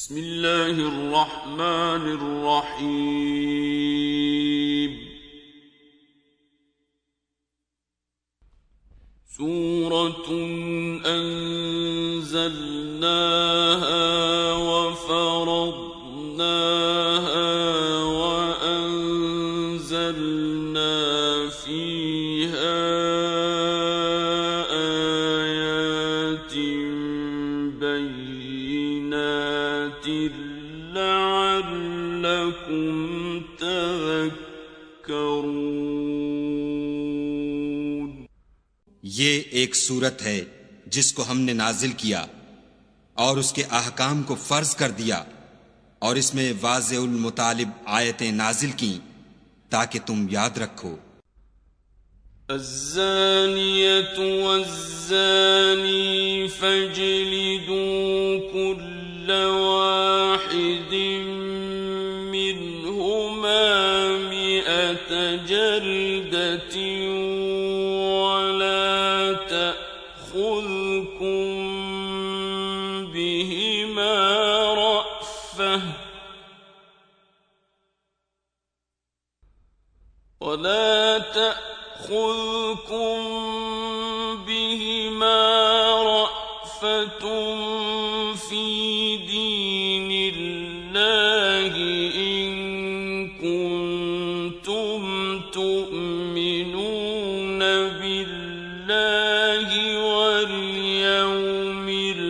बिस्मिल्लाहिर्रहमानिर्रहीम। सूरतुन अंज़लनाहा व फरदनाहा व अंज़लना फीहा आयातिन बय्यिनातिन लअल्लकुम तज़क्करून। ये एक सूरत है जिसको हमने नाजिल किया और उसके अहकाम को फर्ज कर दिया और इसमें वाज़ेउल मुतालिब आयतें नाजिल की ताकि तुम याद रखो। अज़्ज़ानियतु वज़्ज़ानी फजलिदू कुल्ल वाहिदिन मिनहुमा मिअत जल्दतिन वला तअख़ुज़कुम बिहिमा रअफ़ह फी दीनिल्लाहि इन कुन्तुम तुअमिनून बिल्लाहि वल यौमिल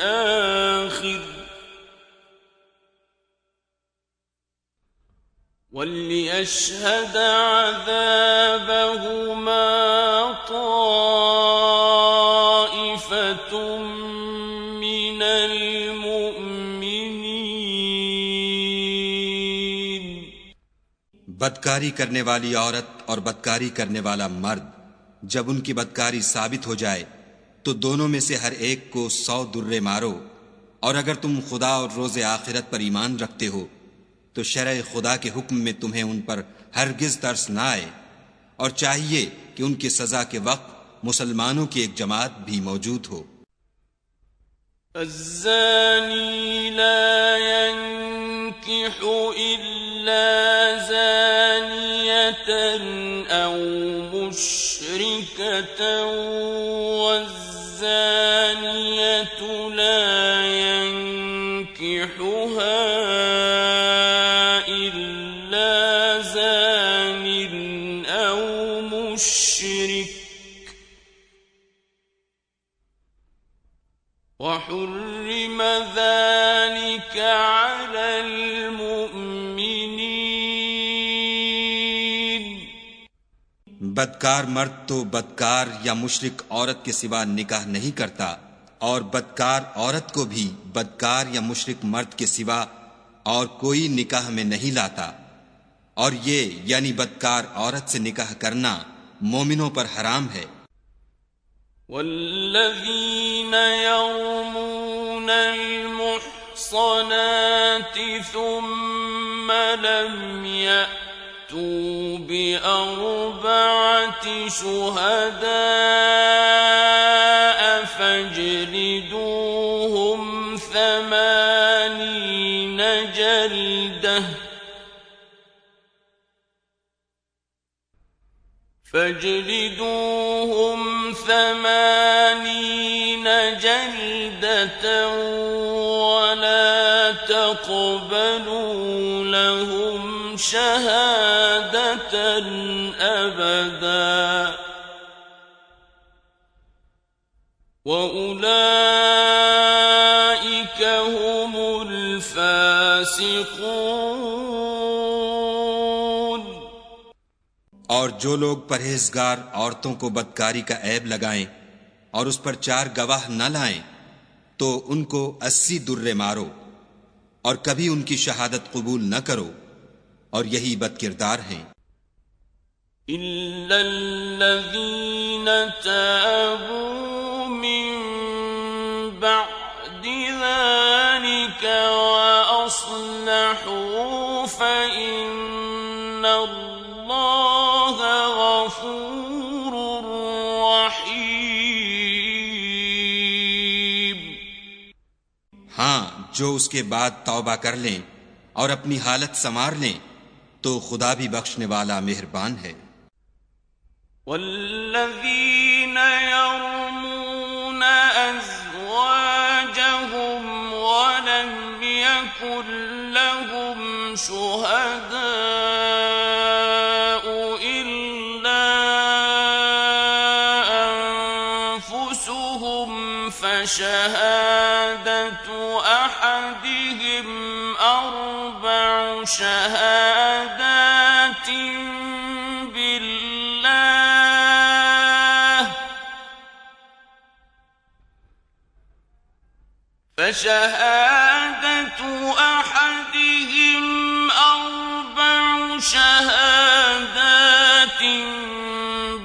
आखिर वलियशहद अज़ाबहुमा ताइफ़तुम मिनल मुअमिनीन। बदकारी करने वाली औरत और बदकारी करने वाला मर्द जब उनकी बदकारी साबित हो जाए तो दोनों में से हर एक को 100 दुर्रे मारो, और अगर तुम खुदा और रोज़े आखिरत पर ईमान रखते हो तो शरअ खुदा के हुक्म में तुम्हें उन पर हरगिज तरस न आए, और चाहिए कि उनकी सजा के वक्त मुसलमानों की एक जमात भी मौजूद हो। अज़्ज़ानी ला यंकिहु इल्ला ज़ानियतन औ मुश्रिकतन वज़्ज़ानियतु ला यंकिहुहा वहुर्रिम ज़ालिक अलल मुअमिनीन। बदकार मर्द तो बदकार या मुशरिक औरत के सिवा निकाह नहीं करता, और बदकार औरत को भी बदकार या मुशरिक मर्द के सिवा और कोई निकाह में नहीं लाता, और ये यानी बदकार औरत से निकाह करना मोमिनों पर हराम है। वल्लज़ीन यरमूनल मुहसनाति थुम्म लम यअतू बिअरबअति शुहदाअ फजलिदूहुम 80 जल्दह فاجلدوهم 80 جلدة ولا تقبلوا لهم شهادة أبدا وأولئك هم الفاسقون। और जो लोग परहेजगार औरतों को बदकारी का ऐब लगाएं और उस पर 4 गवाह न लाएं तो उनको 80 दुर्रे मारो, और कभी उनकी शहादत कबूल न करो, और यही बदकिरदार हैं। इल्लल्लज़ीन ताबू मिन बअदि ज़ालिका व अस्लहू फइन्नल्लाह गफूरुर रहीम। हाँ, जो उसके बाद तौबा कर लें और अपनी हालत संवार लें तो खुदा भी बख्शने वाला मेहरबान है। वल्लज़ीन यरमून अज़वाजहुम वलम यकुन लहुम शुहदाउ इल्ला अनफुसुहुम फशहादतु अहदिहिम अर्बअु शहादातिन فشهادة أحدهم أربع شهادات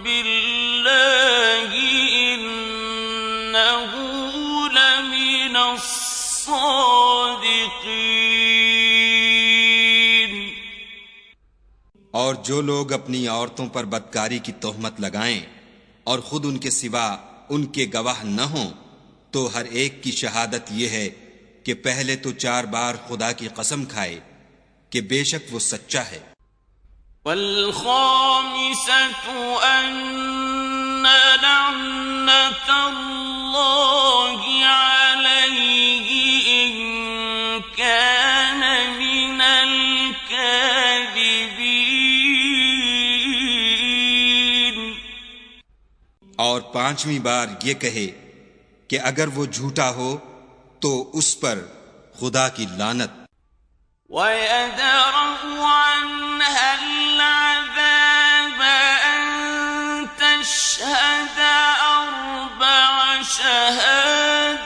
بالله إنه لمن الصادقين। और जो लोग अपनी औरतों पर बदकारी की तोहमत लगाएं और खुद उनके सिवा उनके गवाह न हों तो हर एक की शहादत यह है कि पहले तो 4 बार खुदा की कसम खाए कि बेशक वो सच्चा है। वल्खामिसतु अन्न लअनतल्लाहि अलैहि इन कान मिनल काज़िबीन। और 5वीं बार ये कहे कि अगर वो झूठा हो तो उस पर खुदा की लानत। वयदरउ अन्हा अलअज़ाब अन तशहद अर्बअ शहादातिन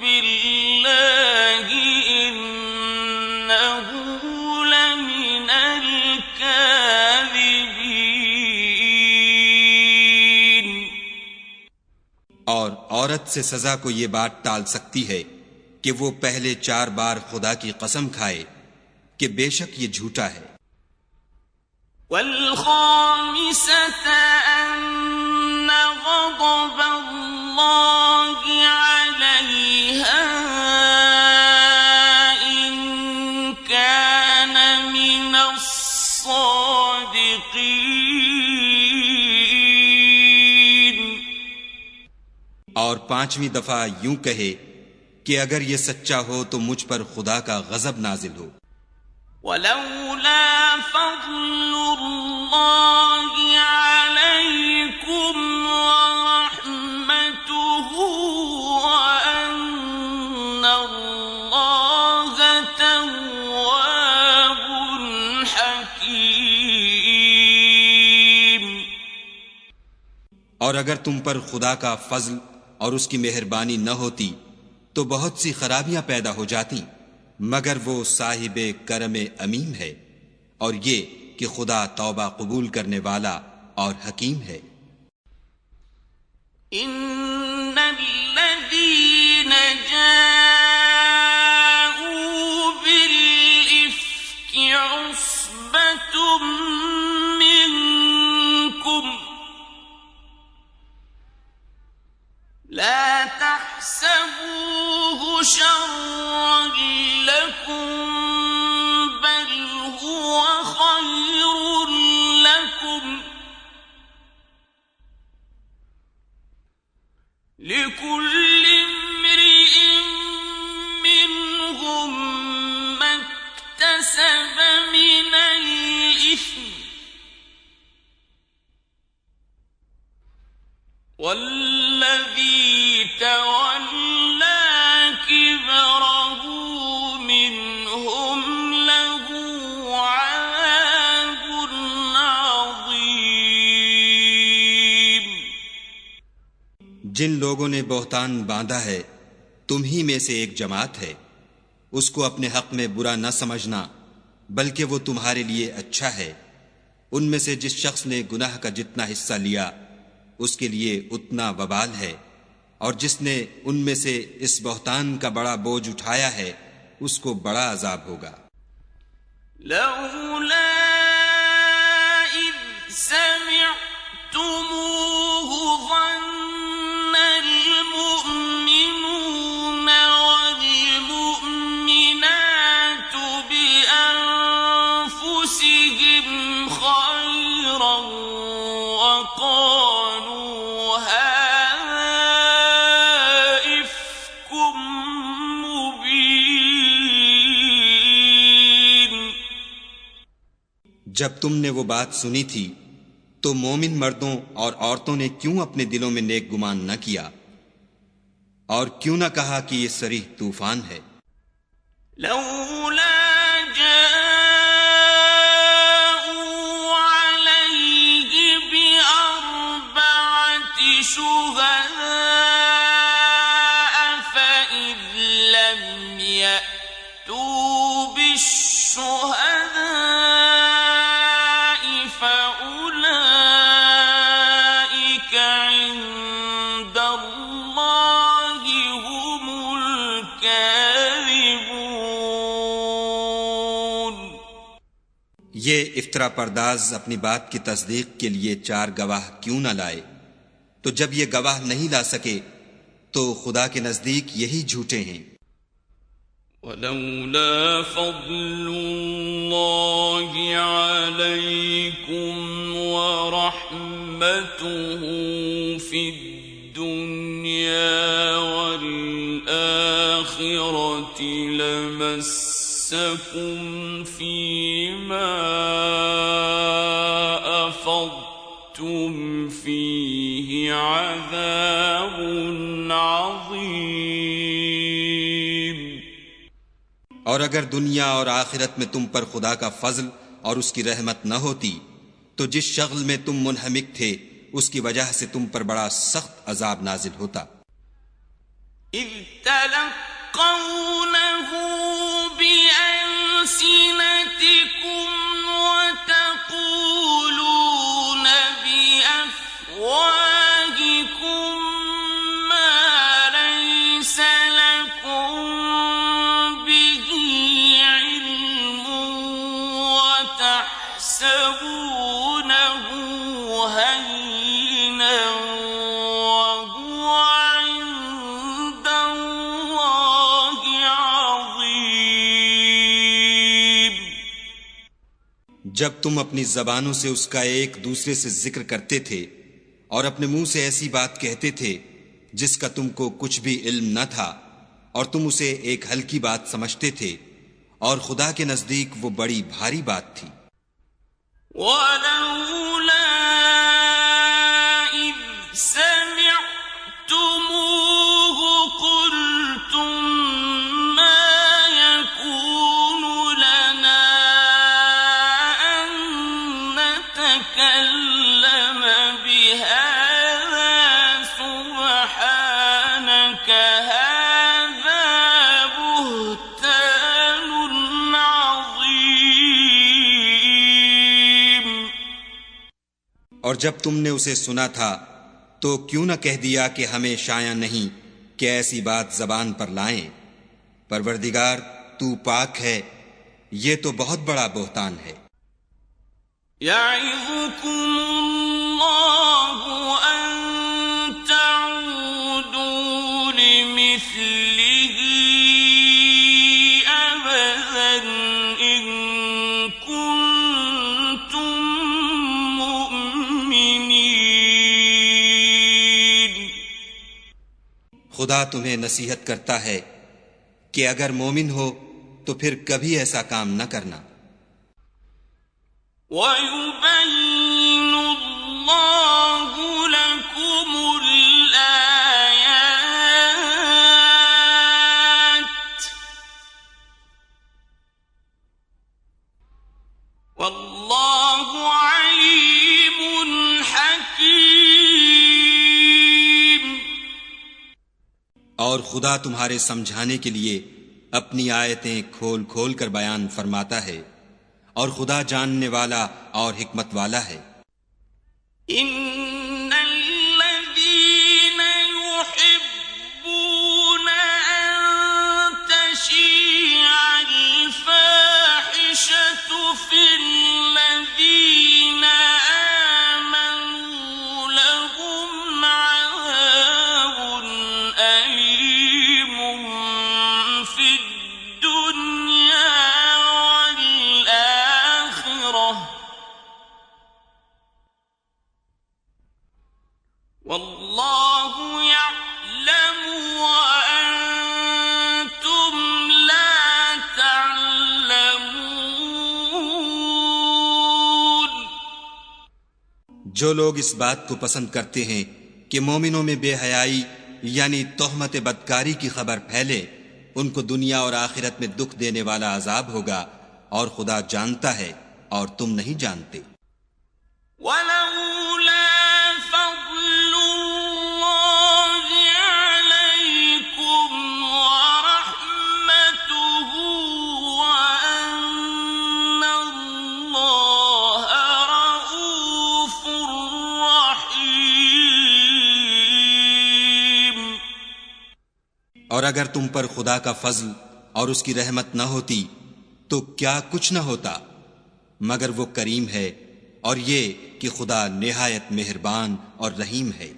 बिल्लाहि इन्नहु लमिनल काज़िबीन। और औरत से सजा को ये बात टाल सकती है कि वो पहले 4 बार खुदा की कसम खाए कि बेशक ये झूठा है। वल्खामिसत अन्न ग़ज़बल्लाहि अलैहा इन कान मिनस्सादिक़ीन। और 5वीं दफा यूं कहे कि अगर ये सच्चा हो तो मुझ पर खुदा का गजब नाजिल हो। वलौला फ़ज़्लुल्लाहि अलैकुम व रहमतुहु व अन्नल्लाहा तव्वाबुन हकीम। और अगर तुम पर खुदा का फजल और उसकी मेहरबानी न होती तो बहुत सी खराबियां पैदा हो जाती, मगर वो साहिबे करम अमीम है और ये कि खुदा तौबा कबूल करने वाला और हकीम है। इन्नल्लज़ीन जाऊ बिल-इफ्कि उस्बतुम मिनकुम ला तहसबूहु शर्रन लकुम बल हुवा खैरुन लकुम लिकुल्लि इम्रिइन मिनहुम मक्तसब मिनल इस्म वल्लज़ी तवल्ला किबरहु मिनहुम लहु अज़ाबुन अज़ीम। जिन लोगों ने बहतान बांधा है तुम ही में से एक जमात है, उसको अपने हक में बुरा न समझना बल्कि वो तुम्हारे लिए अच्छा है। उनमें से जिस शख्स ने गुनाह का जितना हिस्सा लिया उसके लिए उतना वबाल है, और जिसने उनमें से इस बहतान का बड़ा बोझ उठाया है उसको बड़ा अजाब होगा। लौला इज़ समिअतुमूहु ज़न्नल मुअ्मिनून مبين. जब तुमने वो बात सुनी थी तो मोमिन मर्दों और औरतों ने क्यों अपने दिलों में नेक गुमान न किया और क्यों न कहा कि ये सरीह तूफान है। لولا جاءوا عليه بأربعة شهداء فإذ لم يأتوا بالشهداء فأولئك عند الله هم الكاذبون. ये इफ्तरा पर्दाज अपनी बात की तस्दीक के लिए 4 गवाह क्यों न लाए, तो जब ये गवाह नहीं ला सके तो खुदा के नजदीक यही झूठे हैं। ولولا فضل الله عليكم ورحمته في الدنيا والآخرة لمسكم فيما أفضتم فيه عذاب عظيم. और अगर दुनिया और आखिरत में तुम पर खुदा का फजल और उसकी रहमत न होती तो जिस शगल में तुम मुनहमिक थे उसकी वजह से तुम पर बड़ा सख्त अजाब नाजिल होता। إذ تلقونه بألسنتكم وتقولون بأفواهكم ما ليس لكم به علم وتحسبونه هينا وهو عند الله عظيم. जब तुम अपनी जबानों से उसका एक दूसरे से जिक्र करते थे और अपने मुंह से ऐसी बात कहते थे जिसका तुमको कुछ भी इल्म न था और तुम उसे एक हल्की बात समझते थे और खुदा के नजदीक वो बड़ी भारी बात थी। ولولا إذ سمعتموه قلتم ما يكون لنا أن نتكلم بهذا سبحانك هذا بهتان عظيم. और जब तुमने उसे सुना था तो क्यों न कह दिया कि हमें शाया नहीं कि ऐसी बात जबान पर लाएं। परवरदिगार तू पाक है, ये तो बहुत बड़ा बोहतान है। يعظكم الله أن تعودوا لمثله أبدا إن كنتم مؤمنين. खुदा तुम्हें नसीहत करता है कि अगर मोमिन हो तो फिर कभी ऐसा काम न करना। ويبين الله لكم الآيات والله عليم حكيم. और खुदा तुम्हारे समझाने के लिए अपनी आयतें खोल खोल कर बयान फरमाता है और खुदा जानने वाला और हिकमत वाला है। إن الذين يحبون أن تشيع الفاحشة في الذين آمنوا لهم عذاب أليم في الدنيا والآخرة जो लोग इस बात को पसंद करते हैं कि मोमिनों में बेहयाई यानी तोहमत बदकारी की खबर फैले, उनको दुनिया और आखिरत में दुख देने वाला अजाब होगा, और खुदा जानता है और तुम नहीं जानते। और अगर तुम पर खुदा का फजल और उसकी रहमत न होती तो क्या कुछ न होता, मगर वो करीम है और ये कि खुदा निहायत मेहरबान और रहीम है।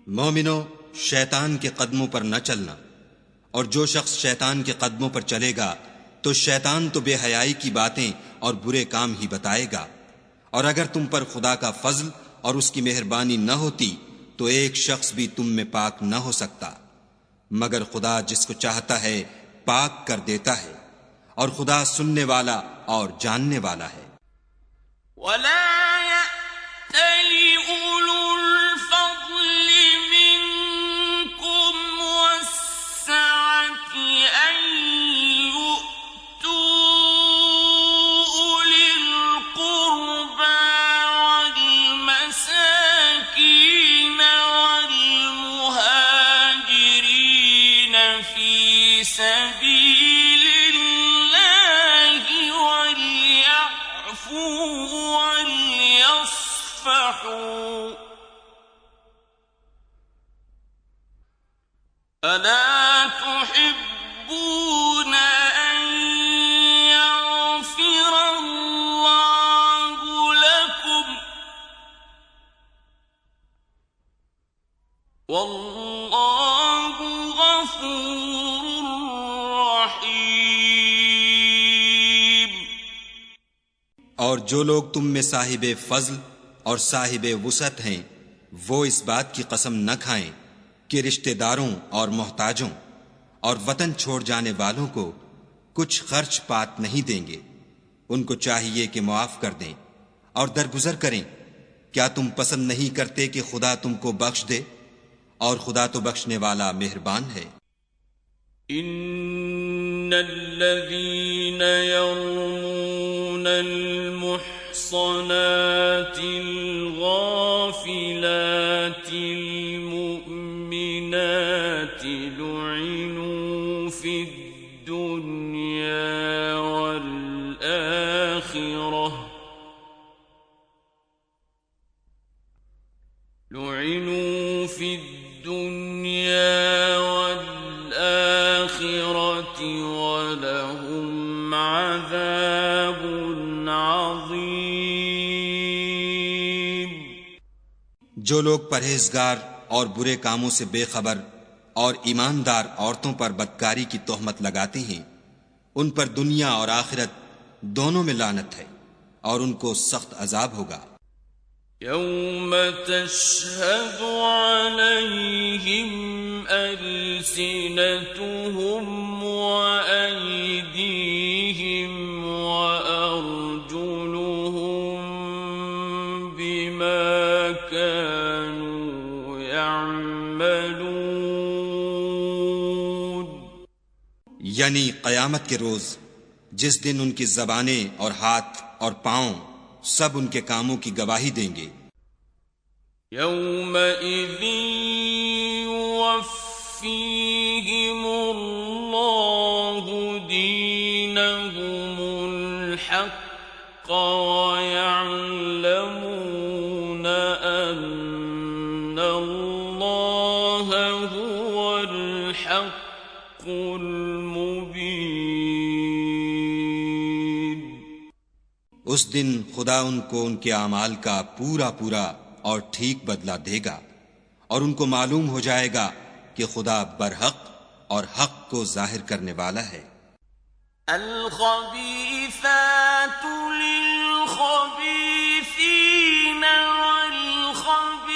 मोमिनो, शैतान के कदमों पर न चलना, और जो शख्स शैतान के कदमों पर चलेगा तो शैतान तो बेहयाई की बातें और बुरे काम ही बताएगा। और अगर तुम पर खुदा का फजल और उसकी मेहरबानी न होती तो एक शख्स भी तुम में पाक न हो सकता, मगर खुदा जिसको चाहता है पाक कर देता है, और खुदा सुनने वाला और जानने वाला है। और जो लोग तुम में साहिबे फजल और साहिबे वुसअत हैं, वो इस बात की कसम न खाएं कि रिश्तेदारों और मोहताजों और वतन छोड़ जाने वालों को कुछ खर्च पात नहीं देंगे। उनको चाहिए कि मुआफ कर दें और दरगुजर करें। क्या तुम पसंद नहीं करते कि खुदा तुमको बख्श दे? और खुदा तो बख्शने वाला मेहरबान है। इन्नल्लज़ीन यर्मूनल मुहसनातिल गाफिलातिल मुमिनाति लुइनु फिद दुनिया वल आखिरह लुइनु फिद दुनिया वल आखिरति वलहुम अज़ाबुन अज़ीम। जो लोग परहेजगार और बुरे कामों से बेखबर और ईमानदार औरतों पर बदकारी की तोहमत लगाते हैं, उन पर दुनिया और आखिरत दोनों में लानत है और उनको सख्त अजाब होगा। يوم تشهد عليهم ألسنتهم وأيديهم وأرجلهم بما كانوا يعملون यानी क़यामत के रोज जिस दिन उनकी ज़बानें और हाथ और पांव सब उनके कामों की गवाही देंगे। يومئذ يوفيهم الله دينهم الحق ويعلمون أن الله هو الحق المبين। उस दिन खुदा उनको उनके अमाल का पूरा पूरा और ठीक बदला देगा और उनको मालूम हो जाएगा कि खुदा बरहक और हक को जाहिर करने वाला है। الخبيثات للخبيثين والخبيثون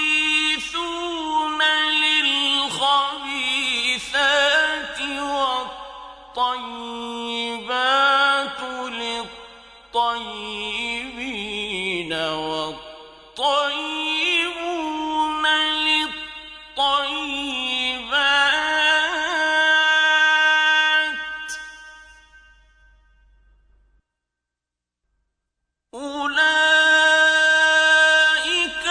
للخبيثات والطيبات للطيبين والطيبون للطيبات أولئك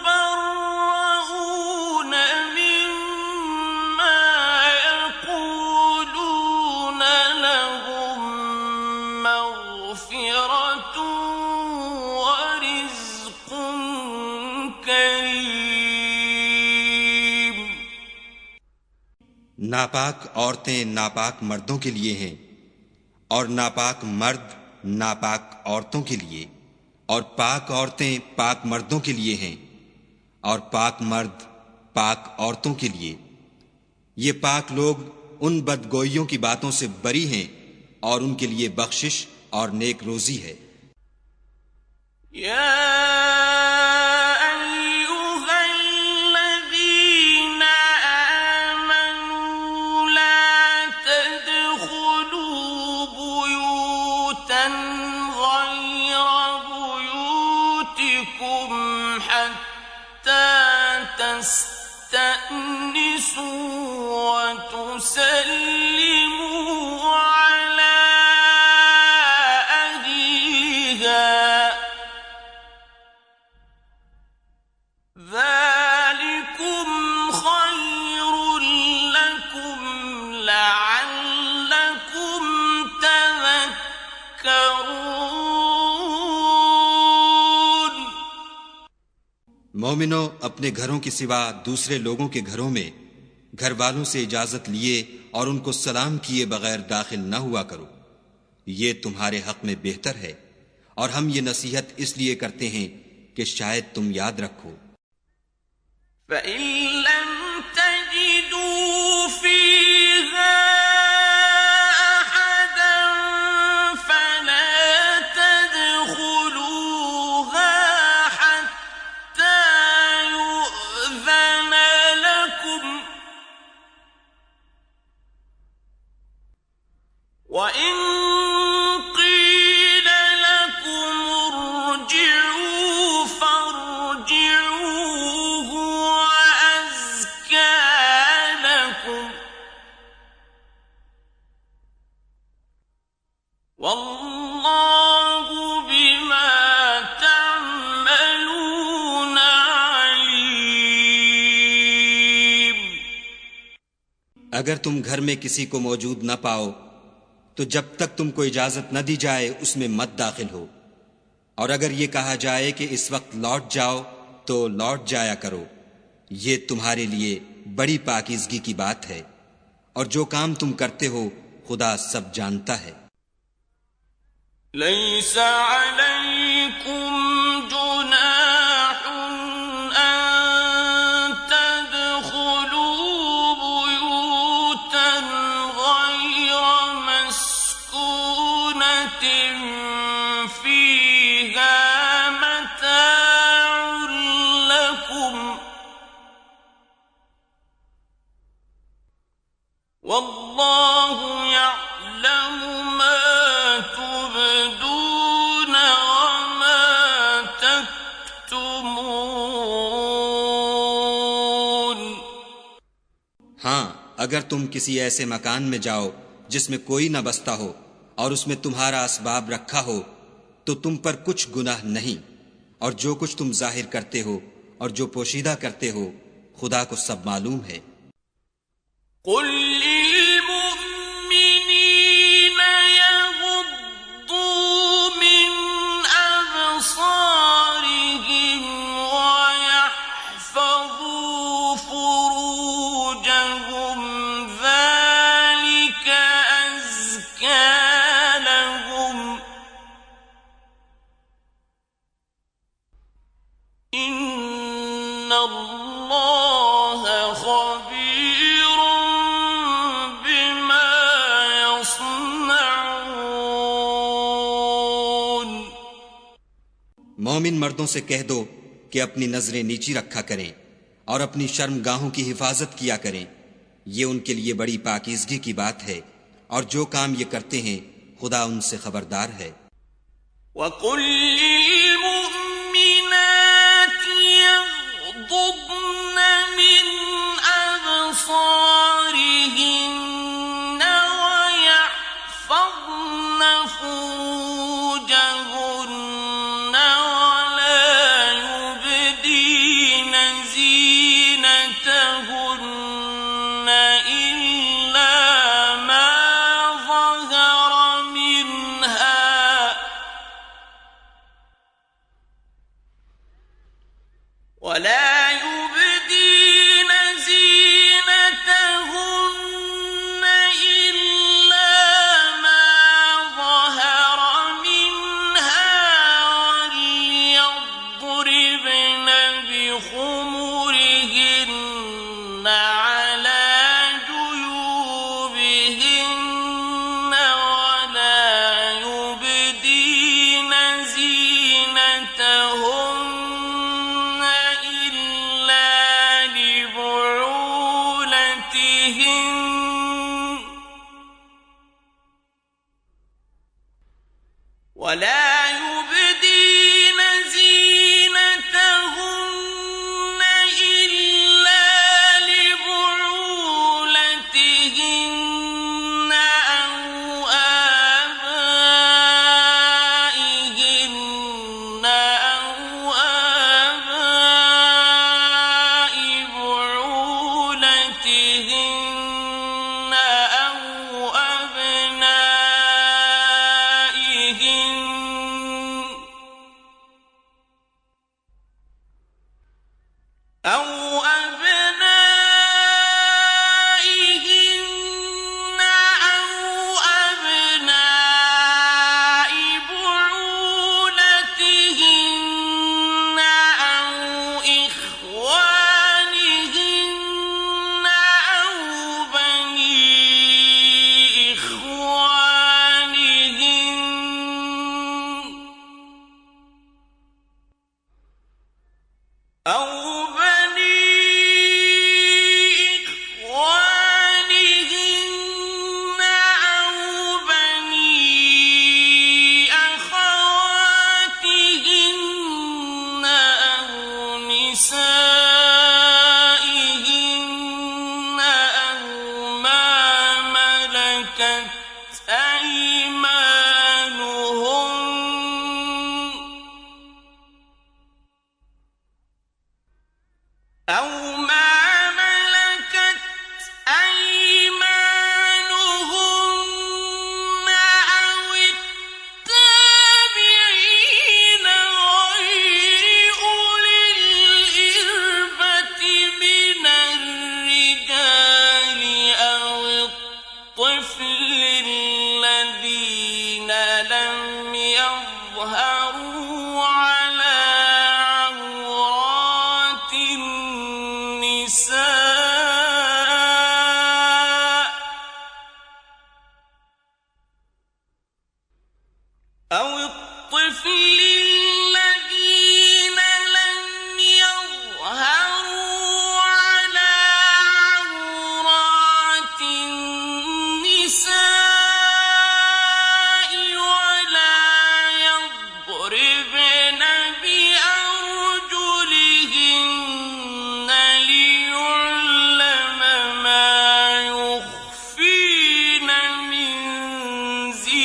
مبرؤون مما يقولون لهم مغفرة ورزق كريم। नापाक औरतें नापाक मर्दों के लिए हैं और नापाक मर्द नापाक औरतों के लिए और पाक औरतें पाक मर्दों के लिए हैं और पाक मर्द पाक औरतों के लिए। ये पाक लोग उन बदगोइयों की बातों से बरी हैं और उनके लिए बख्शिश और नेक रोजी है। تستأنسوا وتسلموا على أهلها ذلكم خير لكم لعلكم تذكرون। मोमिनो अपने घरों के सिवा दूसरे लोगों के घरों में घर वालों से इजाजत लिए और उनको सलाम किए बगैर दाखिल न हुआ करो। ये तुम्हारे हक में बेहतर है और हम ये नसीहत इसलिए करते हैं कि शायद तुम याद रखो। فإن لم تجدوا فيها أحدا فلا تدخلوها حتى يؤذن لكم وإن قيل لكم ارجعوا فارجعوا هو أزكى لكم والله بما تعملون عليم। अगर तुम घर में किसी को मौजूद न पाओ तो जब तक तुमको इजाजत न दी जाए उसमें मत दाखिल हो, और अगर ये कहा जाए कि इस वक्त लौट जाओ तो लौट जाया करो। ये तुम्हारे लिए बड़ी पाकीज़गी की बात है और जो काम तुम करते हो खुदा सब जानता है। ليس عليكم جناح أن تدخلوا بيوتا غير مسكونة فيها متاع अगर तुम किसी ऐसे मकान में जाओ जिसमें कोई न बसता हो और उसमें तुम्हारा असबाब रखा हो तो तुम पर कुछ गुनाह नहीं, और जो कुछ तुम जाहिर करते हो और जो पोशीदा करते हो खुदा को सब मालूम है। मोमिन मर्दों से कह दो कि अपनी नजरें नीची रखा करें और अपनी शर्मगाहों की हिफाजत किया करें, ये उनके लिए बड़ी पाकीज़गी की बात है, और जो काम ये करते हैं खुदा उनसे खबरदार है।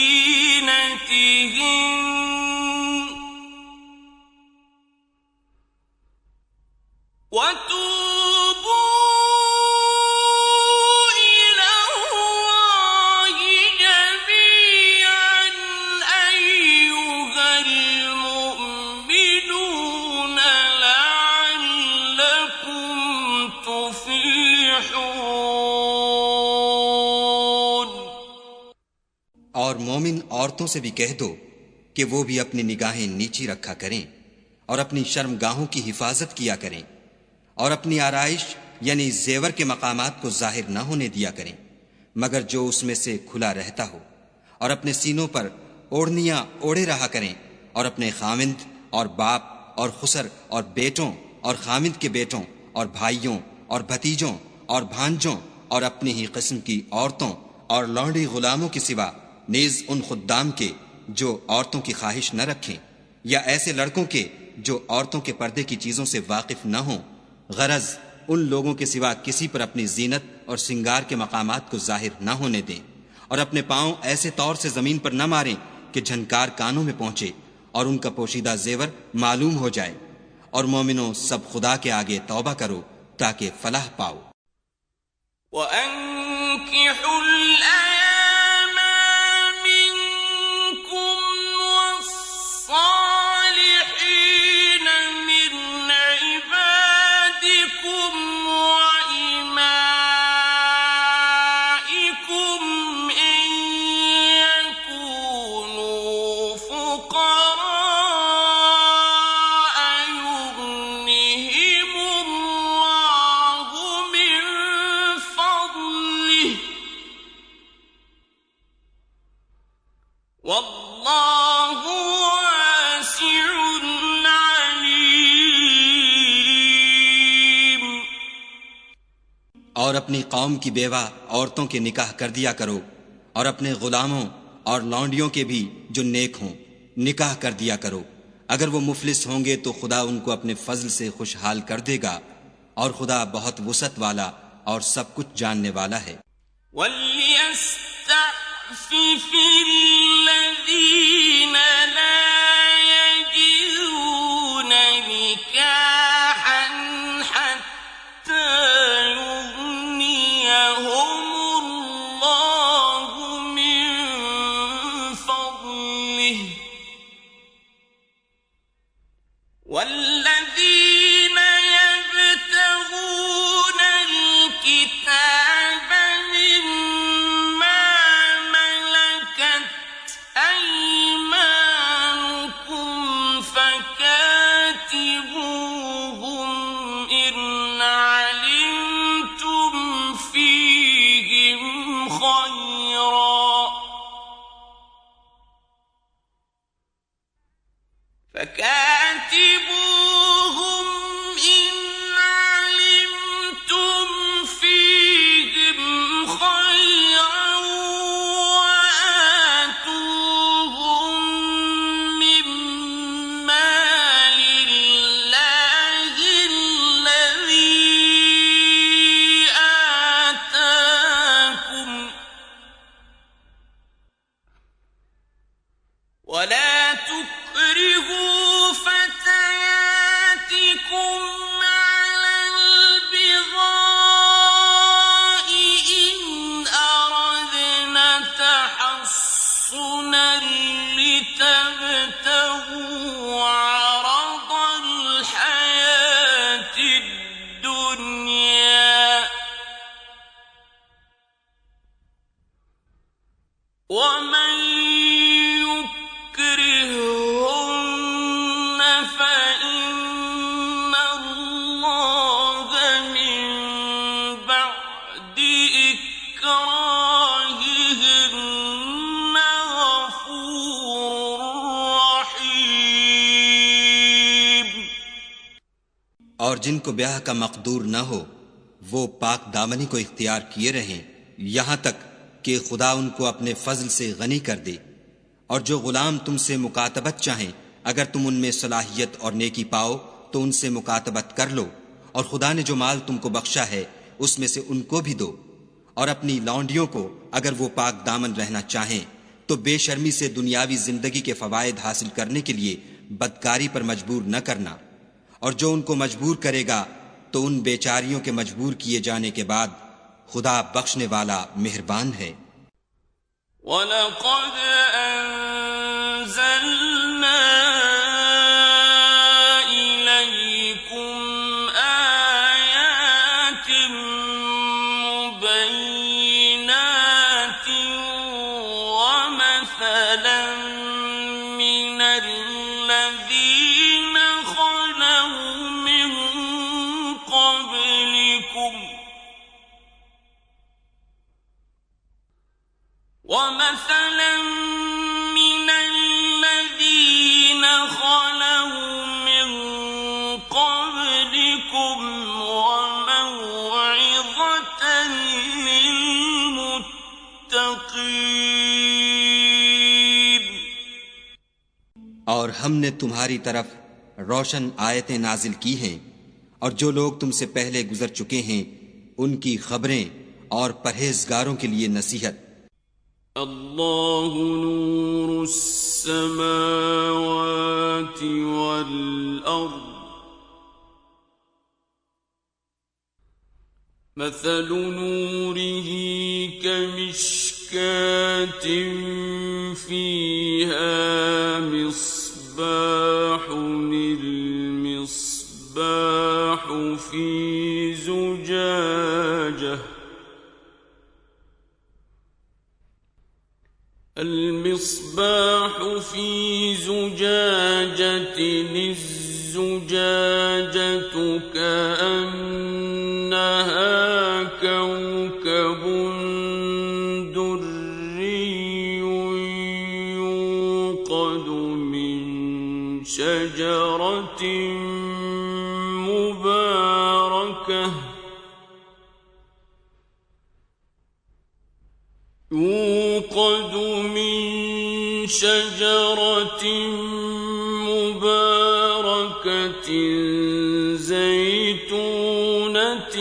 زينتهن وتوبوا إلى الله جميعا أيها المؤمنون لعلكم تفلحون। और मोमिन औरतों से भी कह दो कि वो भी अपनी निगाहें नीची रखा करें और अपनी शर्मगाहों की हिफाजत किया करें और अपनी आराइश यानी जेवर के मकामात को जाहिर न होने दिया करें मगर जो उसमें से खुला रहता हो, और अपने सीनों पर ओढ़नियां ओढ़े रहा करें और अपने खामिंद और बाप और खुसर और बेटों और खामिंद के बेटों और भाइयों और भतीजों और भांजों और अपनी ही किस्म की औरतों और लौंडी गुलामों के सिवा नीज उन खुद्दाम के जो औरतों की ख्वाहिश न रखें, या ऐसे लड़कों के जो औरतों के पर्दे की चीजों से वाकिफ न हों, गरज उन लोगों के सिवा किसी पर अपनी जीनत और सिंगार के मकामात को जाहिर न होने दें, और अपने पांव ऐसे तौर से जमीन पर न मारें कि झनकार कानों में पहुंचे और उनका पोशीदा जेवर मालूम हो जाए। और मोमिनों, सब खुदा के आगे तौबा करो ताकि फलाह पाओ। और अपनी कौम की बेवा औरतों के निकाह कर दिया करो और अपने गुलामों और लौंडियों के भी जो नेक हों निकाह कर दिया करो। अगर वो मुफलिस होंगे तो खुदा उनको अपने फजल से खुशहाल कर देगा और खुदा बहुत वुसअत वाला और सब कुछ जानने वाला है। और जिनको ब्याह का मकदूर न हो वो पाक दामनी को इख्तियार किए रहें यहां तक कि खुदा उनको अपने फजल से गनी कर दे। और जो गुलाम तुमसे मुकातबत चाहें, अगर तुम उनमें सलाहियत और नेकी पाओ तो उनसे मुकातबत कर लो, और खुदा ने जो माल तुमको बख्शा है उसमें से उनको भी दो। और अपनी लौंडियों को अगर वो पाक दामन रहना चाहें तो बेशर्मी से दुनियावी जिंदगी के फवायद हासिल करने के लिए बदकारी पर मजबूर न करना, और जो उनको मजबूर करेगा तो उन बेचारियों के मजबूर किए जाने के बाद खुदा बख्शने वाला मेहरबान है। वलक़द अंज़लना इलैकुम आयातिन मुबय्यिनातिन वमसलन मिनल्लज़ीन ख़लौ मिन क़ब्लिकुम ومثلا من الذين خلوا من قبلكم وموعظة للمتقين। और हमने तुम्हारी तरफ रोशन आयतें नाजिल की हैं, और जो लोग तुमसे पहले गुजर चुके हैं उनकी खबरें और परहेजगारों के लिए नसीहत। الله نور السماوات والأرض مثل نوره كمشكاة فيها مصباح المصباح في زجاجة المصباح في زجاجة الزجاجة كأنها كوكب دري يوقد من شجرة مباركة شجرة مباركة زيتونة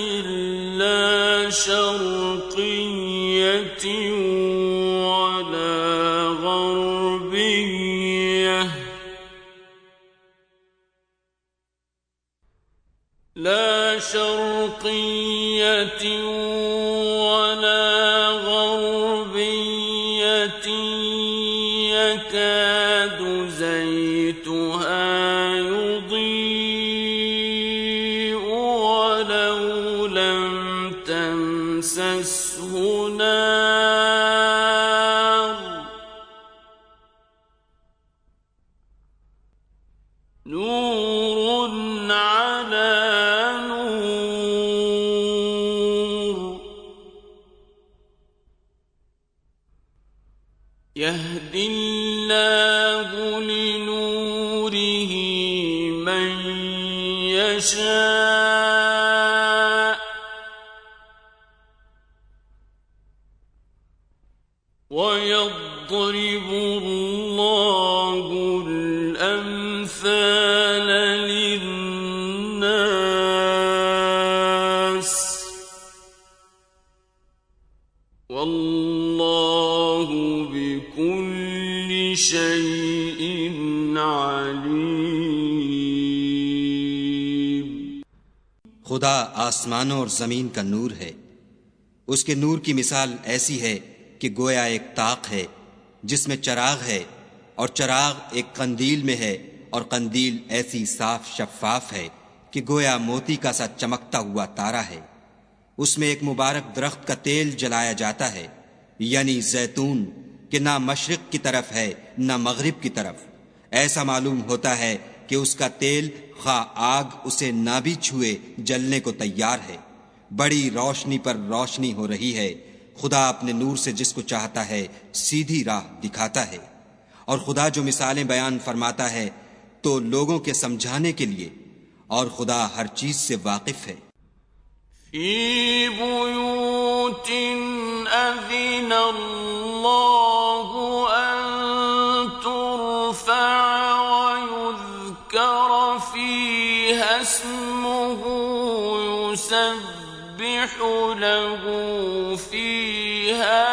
لا شرقية ولا غربية لا شرقية ولا غربية يكاد زيتها يضيء ولو لم تمسسه نار نور على نور يهدي الله لنوره من يشاء ويضرب الله الأمثال للناس والله بكل شيء عليم। खुदा आसमानों और जमीन का नूर है। उसके नूर की मिसाल ऐसी है कि गोया एक ताक है जिसमें चराग है, और चराग एक कंदील में है, और कंदील ऐसी साफ शफाफ है कि गोया मोती का सा चमकता हुआ तारा है। उसमें एक मुबारक दरख्त का तेल जलाया जाता है, यानी जैतून, कि ना मशरिक की तरफ है ना मगरिब की तरफ। ऐसा मालूम होता है कि उसका तेल खा आग उसे ना भी छुए जलने को तैयार है। बड़ी रोशनी पर रोशनी हो रही है। खुदा अपने नूर से जिसको चाहता है सीधी राह दिखाता है। और खुदा जो मिसालें बयान फरमाता है तो लोगों के समझाने के लिए, और खुदा हर चीज से वाकिफ है। في بيوت أذن الله أن ترفع ويذكر فيها اسمه يسبح له فيها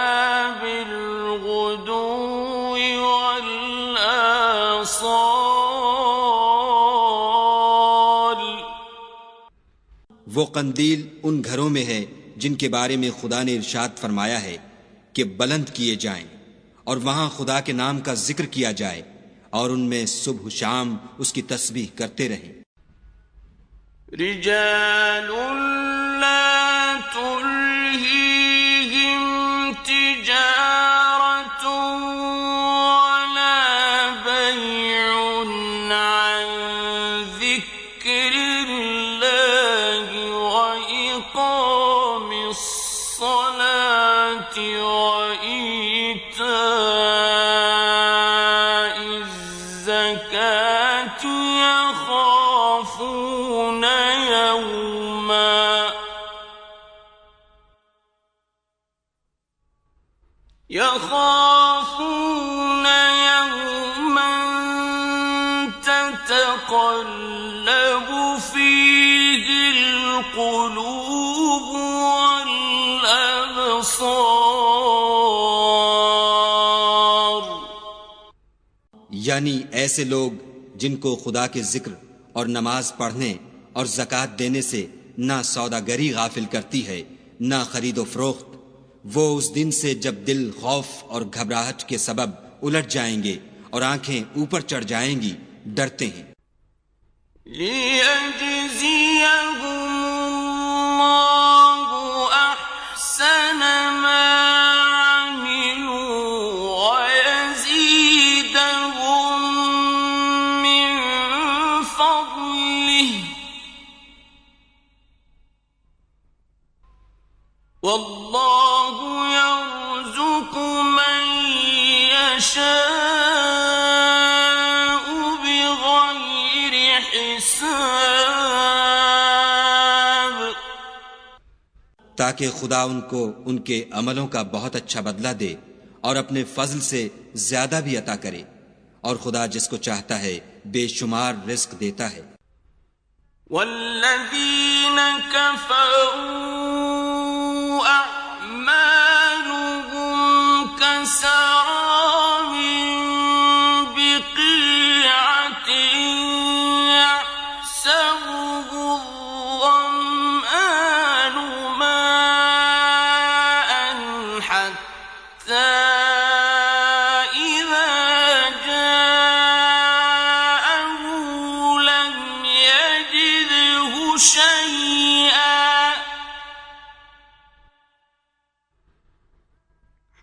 بالغدو لصال वो कंदील उन घरों में है जिनके बारे में खुदा ने इरशाद फरमाया है कि बुलंद किए जाएं और वहां खुदा के नाम का जिक्र किया जाए और उनमें सुबह शाम उसकी तस्बीह करते रहें। رجال لا تلهيهم تجارة ولا بيع عن ذكر الله وإقام الصلاة وإيتاء الزكاة يخافون يوما تتقلب فيه القلوب والأبصار यानी ऐसे लोग जिनको खुदा के जिक्र और नमाज पढ़ने और ज़कात देने से ना सौदागरी गाफिल करती है ना खरीदो फरोख्त, वो उस दिन से जब दिल खौफ और घबराहट के सबब उलट जाएंगे और आंखें ऊपर चढ़ जाएंगी, डरते हैं। लियजज़ियहुमुल्लाहु अहसन मा अमिलू वयज़ीदहुम मिन फज़लिहि वल्लाहु यरज़ुक़ु मन यशाअु बिग़ैरि हिसाब, ताकि खुदा उनको उनके अमलों का बहुत अच्छा बदला दे और अपने फजल से ज्यादा भी अता करे, और खुदा जिसको चाहता है बेशुमार रिस्क देता है। वल्लज़ीन कफ़रू अअमालुहुम कसराबिन बिक़ीअतिन यहसबुहु الظमआनु माअन हत्ता इज़ा जाअहु लं यजिदहु शैआ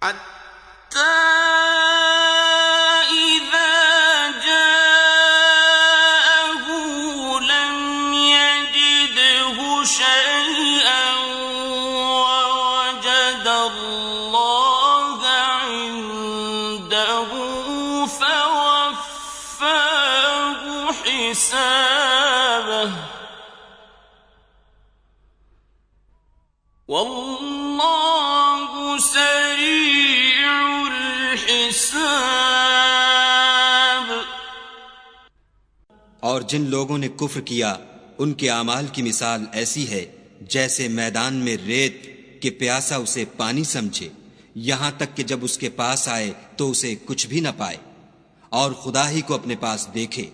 حتى إذا جاءه لم يجده شيئا ووجد الله عنده فوفاه حسابه والله سريع الحساب। और जिन लोगों ने कुफ्र किया उनके आमाल की मिसाल ऐसी है जैसे मैदान में रेत के प्यासा उसे पानी समझे, यहां तक कि जब उसके पास आए तो उसे कुछ भी न पाए, और खुदा ही को अपने पास देखे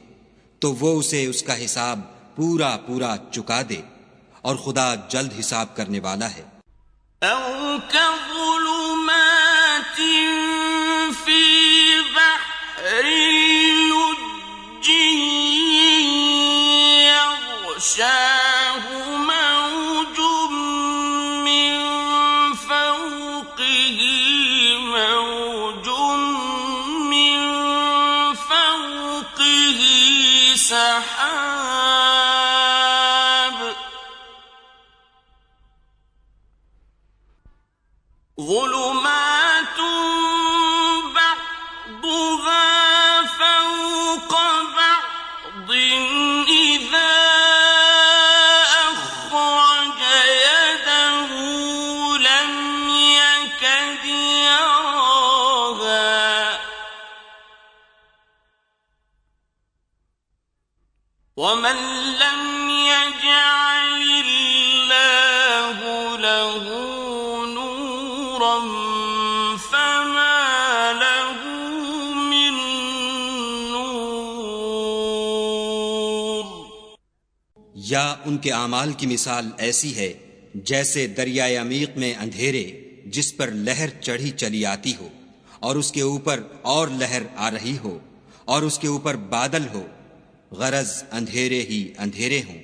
तो वो उसे उसका हिसाब पूरा पूरा चुका दे, और खुदा जल्द हिसाब करने वाला है। أو كظلمات في بحر لجي يغشاه موج من فوقه موج من فوقه سحاب ظلمات بعضها فوق بعض إذا أخرج يده لم يكد يراها ومن لم يجعل الله له فما له من نور या उनके आमाल की मिसाल ऐसी है जैसे दरियाए अमीक में अंधेरे जिस पर लहर चढ़ी चली आती हो और उसके ऊपर और लहर आ रही हो और उसके ऊपर बादल हो, गरज अंधेरे ही अंधेरे हों,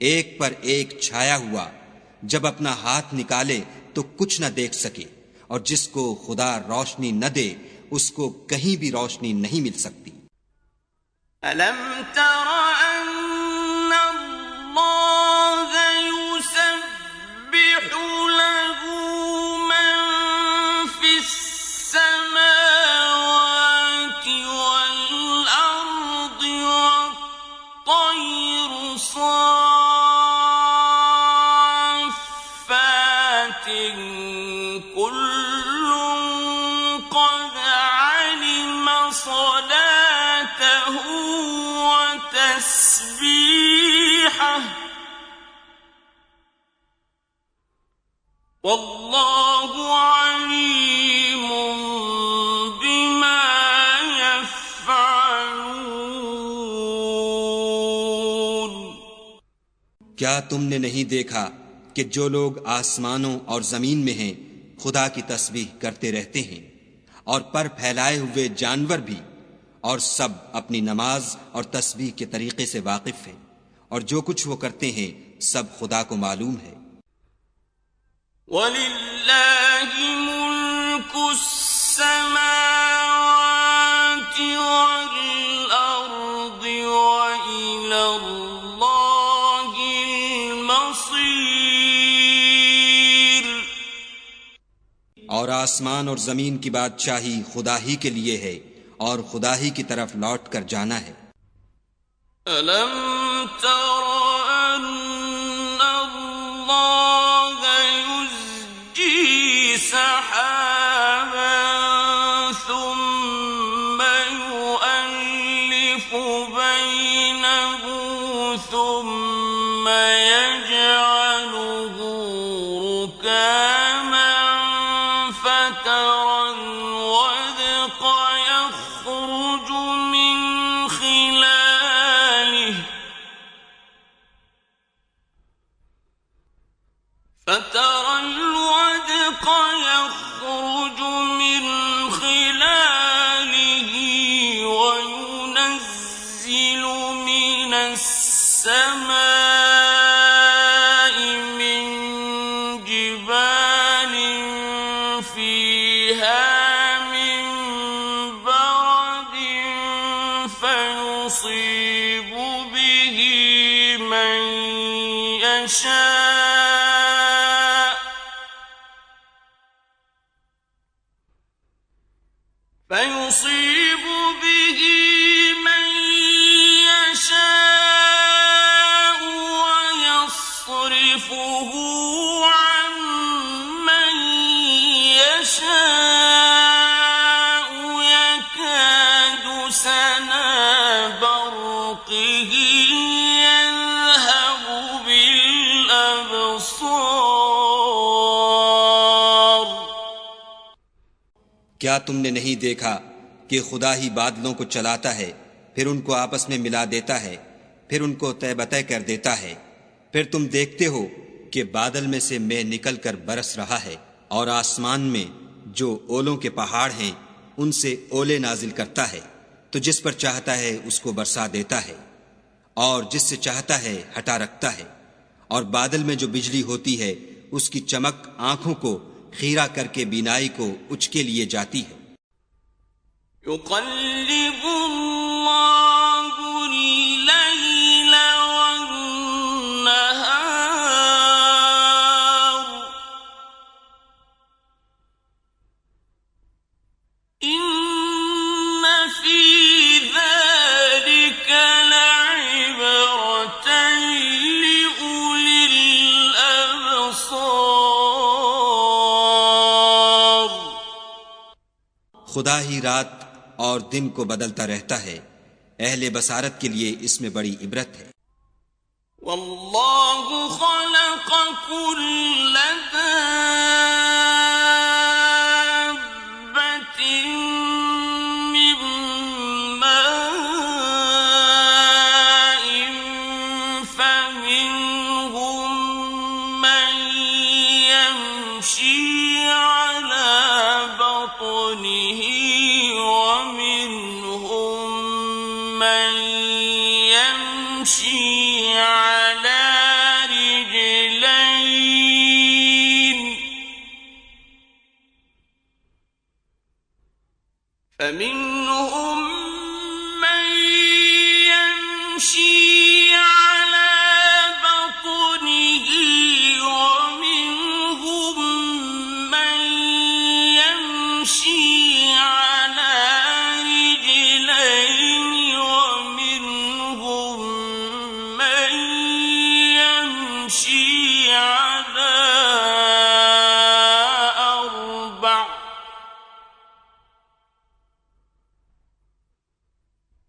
एक पर एक छाया हुआ, जब अपना हाथ निकाले तो कुछ न देख सके, और जिसको खुदा रोशनी न दे उसको कहीं भी रोशनी नहीं मिल सकती। अलम तरा अन्ना अल्लाह युसब्बिहु लहू मन फिस समावाति वल अर्दि वत-तय्रु साफ़्फ़ातिन कुल्लुन क़द अलima सलातहु व तस्बीहहु वल्लाहु अलीमुम बिमा यफ़अलून। क्या तुमने नहीं देखा कि जो लोग आसमानों और जमीन में हैं खुदा की तस्बीह करते रहते हैं, और पर फैलाए हुए जानवर भी, और सब अपनी नमाज और तस्बीह के तरीके से वाकिफ हैं, और जो कुछ वो करते हैं सब खुदा को मालूम है। वलिल्लाहि मुल्कुस समावाति वल अर्दि व इलल्लाहिल मसीर। और आसमान और जमीन की बादशाही खुदा ही के लिए है और खुदा ही की तरफ लौट कर जाना है। अलम तरा अन्ना अल्लाह युज़्जी सहाबन थुम्मा युअल्लिफु बैनहु थुम्मा यजअलुहु रुकामन फतरल वदक़ यख़रुजु मिन खिलालिहि وينزل من السماء من جبال فيها من برد فيصيب به من يشاء ويصرفه عن من يشاء يكاد سنا برقه يذهب بالأبصار। क्या तुमने नहीं देखा कि खुदा ही बादलों को चलाता है, फिर उनको आपस में मिला देता है, फिर उनको तय बतय कर देता है, फिर तुम देखते हो कि बादल में से मेघ निकल कर बरस रहा है, और आसमान में जो ओलों के पहाड़ हैं उनसे ओले नाजिल करता है, तो जिस पर चाहता है उसको बरसा देता है और जिससे चाहता है हटा रखता है। और बादल में जो बिजली होती है उसकी चमक आंखों को खीरा करके बीनाई को उचके लिए जाती है। युक़ल्लिबुल्लाहुल-लैल वन-नहार इन्न फी ज़ालिका लइब्रतन लिउलिल अब्सार। खुदा ही रात और दिन को बदलता रहता है, अहले बसारत के लिए इसमें बड़ी इबरत है। वल्लाहु खलक़ कुल्ल दाब्बतिन मिन माइन फमिन من يمشي على رجلين فمنهم من يمشي على بطنه ومنهم من يمشي على رجلين ومنهم من يمشي على أربع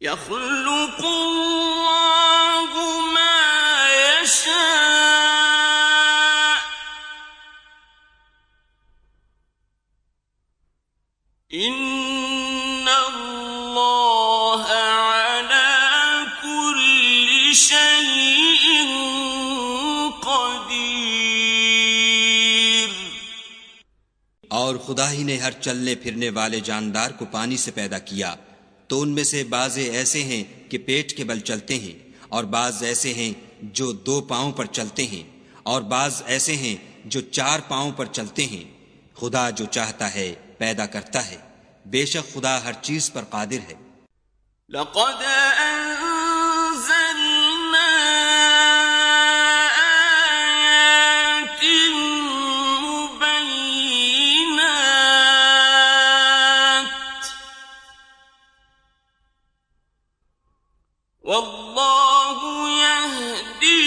يخلق الله ما يشاء إن الله على كل شيء قدير। और खुदा ही ने हर चलने फिरने वाले जानदार को पानी से पैदा किया, तो उनमें से बाज़े ऐसे हैं कि पेट के बल चलते हैं, और बाज़ ऐसे हैं जो 2 पाँव पर चलते हैं, और बाज़ ऐसे हैं जो 4 पाँव पर चलते हैं। खुदा जो चाहता है पैदा करता है, बेशक खुदा हर चीज पर कादिर है। लक़द अंज़लना आयातिन मुबय्यिनात वल्लाहु यहदी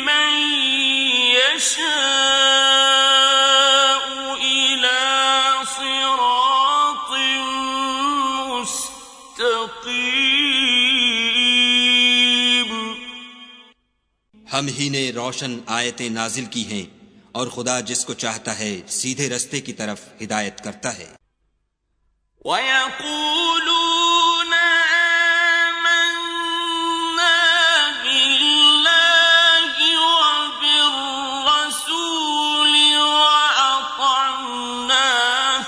मन यशाअ इला सिरातिन मुस्तक़ीम। हम ही ने रोशन आयतें नाजिल की हैं, और खुदा जिसको चाहता है सीधे रस्ते की तरफ हिदायत करता है। वयक़ूलून आमन्ना बिल्लाहि वबिर्रसूलि वअतअना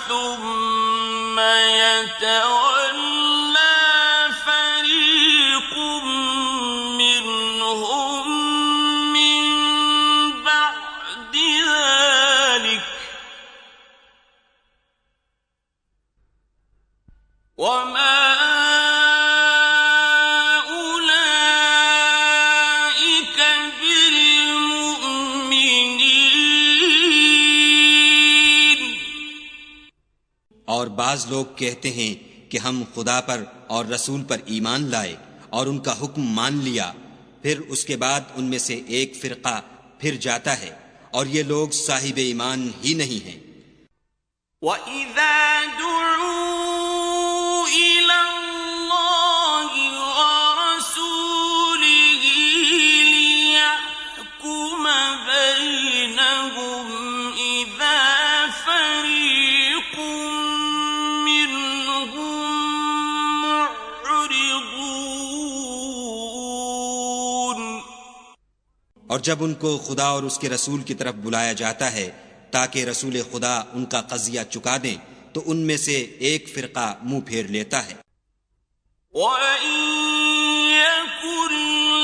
थुम्मा यतवल्ला फरीक़ुम मिनहुम मिन बअदि ज़ालिक वमा उलाइक बिलमुमिनीन। और बाज लोग कहते हैं कि हम खुदा पर और रसूल पर ईमान लाए और उनका हुक्म मान लिया, फिर उसके बाद उनमें से एक फिरका फिर जाता है, और ये लोग साहिब ईमान ही नहीं हैं। وَإِذَا دُعُوا إِلَى اللَّهِ وَرَسُولِهِ لِيَحْكُمَ بَيْنَهُمْ إِذَا فَرِيقٌ مِّنْهُم مُّعْرِضُونَ। और जब उनको खुदा और उसके रसूल की तरफ बुलाया जाता है ताकि रसूल खुदा उनका कज़िया चुका दें, तो उनमें से एक फिरका मुंह फेर लेता है। وَإِن يَكُن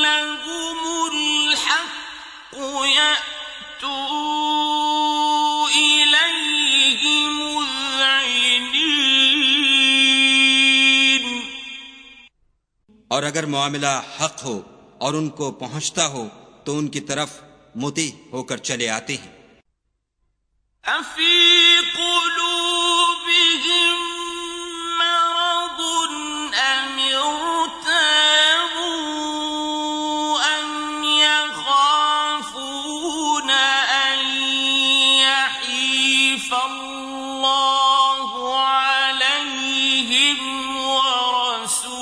لَّهُمُ الْحَقُّ يَأْتُوا إِلَيْهِ مُذْعِنِينَ। और अगर मामला हक हो और उनको पहुंचता हो तो उनकी तरफ मुती होकर चले आते हैं। أَفِي قُلُوبِهِم مَّرَضٌ أَمِ ارْتَابُوا أَمْ يَخَافُونَ أَن يَحِيفَ اللَّهُ عَلَيْهِمْ وَرَسُولُهُ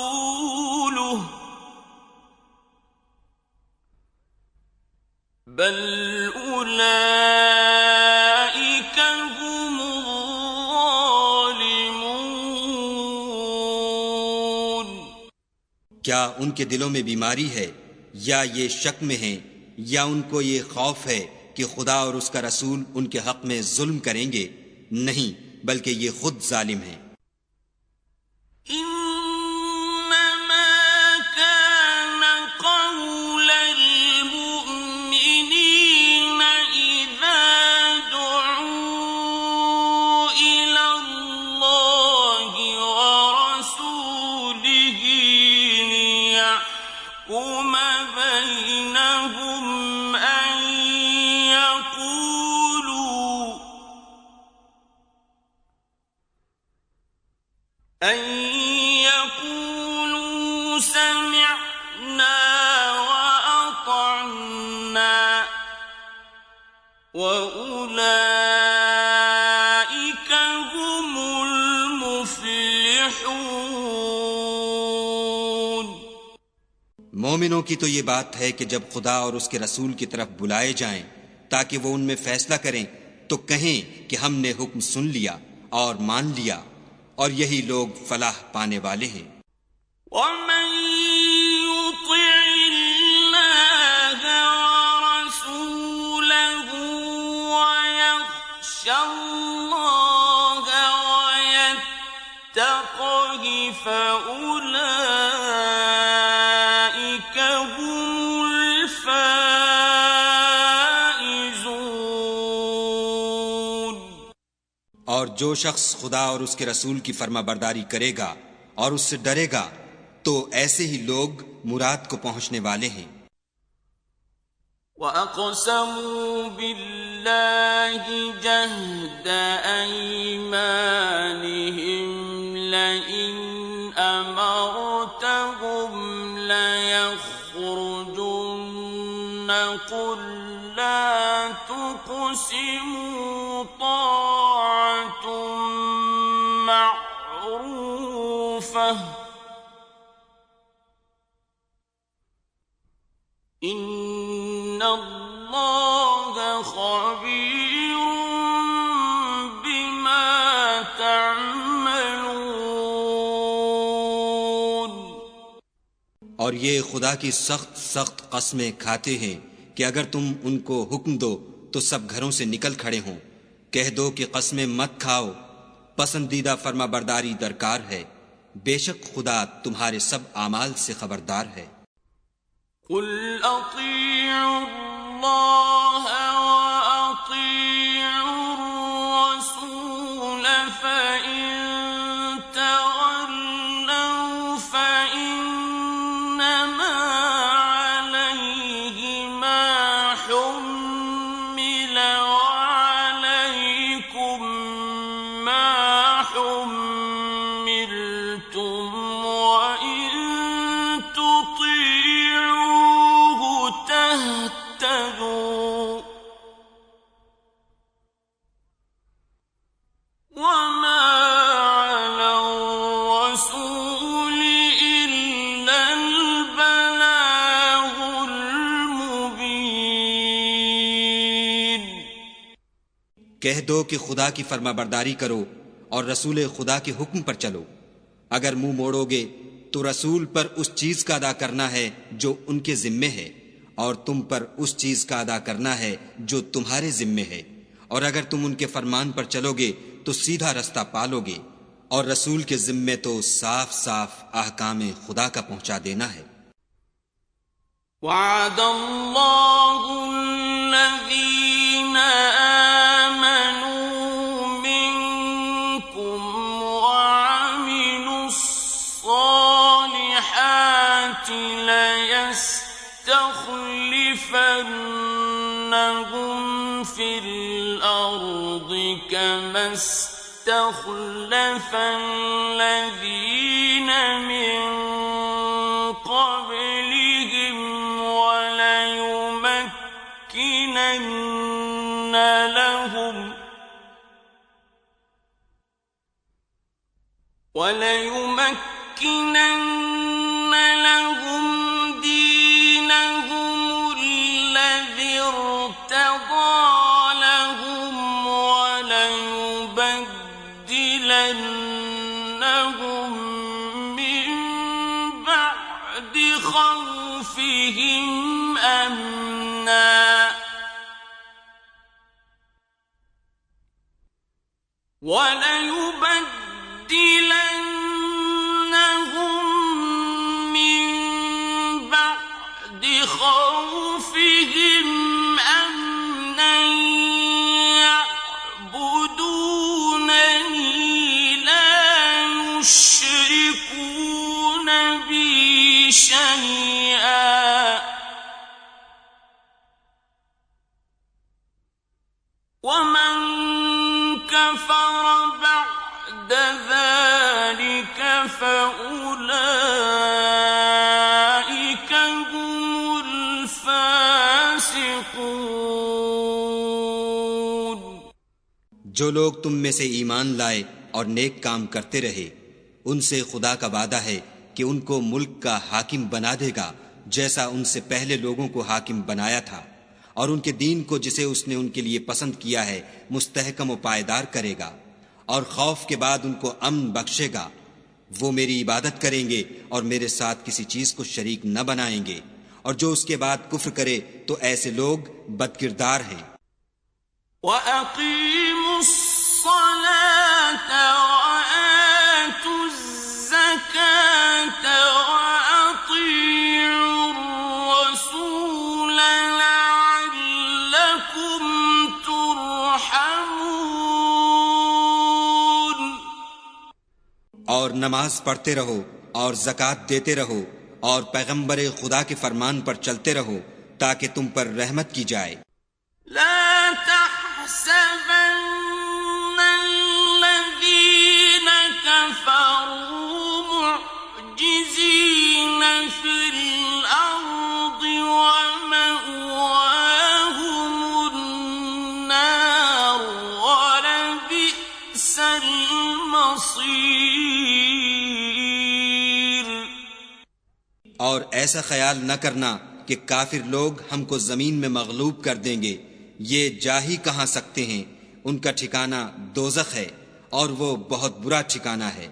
بَلْ أُولَٰئِكَ هُمُ الظَّالِمُونَ। क्या उनके दिलों में बीमारी है, या ये शक में हैं, या उनको ये खौफ है कि खुदा और उसका रसूल उनके हक में जुल्म करेंगे? नहीं, बल्कि ये खुद जालिम हैं। إنما मोमिनों की तो ये बात है कि जब खुदा और उसके रसूल की तरफ बुलाए जाएं ताकि वो उनमें फैसला करें तो कहें कि हमने हुक्म सुन लिया और मान लिया, और यही लोग फलाह पाने वाले हैं। और जो शख्स खुदा और उसके रसूल की फर्माबरदारी करेगा और उससे डरेगा तो ऐसे ही लोग मुराद को पहुंचने वाले हैं। وَأَقْسَمُوا بِاللَّهِ جَهْدَ أَيْمَانِهِمْ لَئِنْ أَمَرْتَهُمْ لَيَخْرُجُنَّ قُل لَّا تُقْسِمُوا طَاعَةٌ مَّعْرُوفَةٌ إِنَّ اللَّهَ خَبِيرٌ بِمَا تَعْمَلُونَ। और ये खुदा की सख्त सख्त कसमें खाते हैं कि अगर तुम उनको हुक्म दो तो सब घरों से निकल खड़े हों। कह दो कि कसमें मत खाओ, पसंदीदा फर्माबरदारी दरकार है। बेशक खुदा तुम्हारे सब आमाल से खबरदार है। قُلْ أَطِيعُوا اللَّهَ وَأَطِيعُوا الرَّسُولَ فَإِن تَوَلَّوْا فَإِنَّمَا عَلَيْهِ مَا حُمِّلَ وَعَلَيْكُم مَّا حُمِّلْتُمْ وَإِن تُطِيعُوهُ تَهْتَدُوا وَمَا عَلَى الرَّسُولِ إِلَّا الْبَلَاغُ الْمُبِينُ। कह दो कि खुदा की फर्माबरदारी करो और रसूल खुदा के हुक्म पर चलो। अगर मुंह मोड़ोगे तो रसूल पर उस चीज का अदा करना है जो उनके जिम्मे है, और तुम पर उस चीज का अदा करना है जो तुम्हारे जिम्मे है। और अगर तुम उनके फरमान पर चलोगे तो सीधा रास्ता पालोगे, और रसूल के जिम्मे तो साफ साफ अहकाम खुदा का पहुंचा देना है। وعد الله الذين آمنوا منكم وعملوا الصالحات ليستخلفنهم في الأرض كما استخلف الذين من قبلهم وليمكنن لهم دينهم الذي ارتضى لهم وليبدلنهم من بعد خوفهم أمنا وليبدلنهم من بعد خوفهم أمنا يعبدونني لا يشركون بي شيئا ومن كفر بعد ذلك فأولئك هم الفاسقون। जो लोग तुम में से ईमान लाए और नेक काम करते रहे, उनसे खुदा का वादा है कि उनको मुल्क का हाकिम बना देगा जैसा उनसे पहले लोगों को हाकिम बनाया था, और उनके दीन को जिसे उसने उनके लिए पसंद किया है मुस्तहकम व पायदार करेगा, और खौफ के बाद उनको अमन बख्शेगा। वो मेरी इबादत करेंगे और मेरे साथ किसी चीज को शरीक न बनाएंगे, और जो उसके बाद कुफ्र करे तो ऐसे लोग बदकिरदार हैं। और नमाज पढ़ते रहो और ज़कात देते रहो और पैगंबर खुदा के फरमान पर चलते रहो ताकि तुम पर रहमत की जाए। ला तहसबन्न अल्लज़ीना कफ़रू मुअजिज़ीन फिल अर्दि व मअवाहुमुन नार व लबि'सल मसीर। और ऐसा ख्याल न करना कि काफिर लोग हमको जमीन में मगलूब कर देंगे। ये जा ही कहां सकते हैं, उनका ठिकाना दोज़ख है और वो बहुत बुरा ठिकाना है।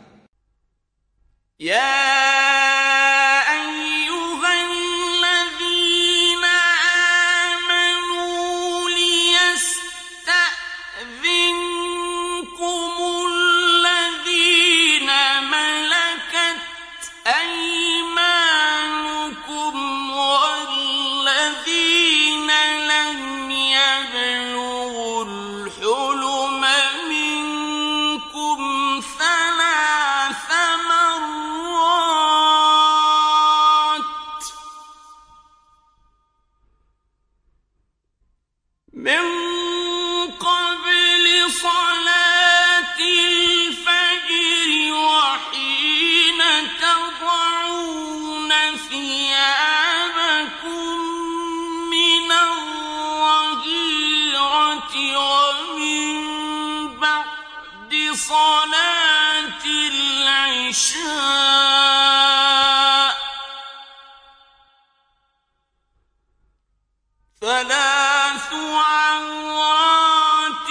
ثلاث عورات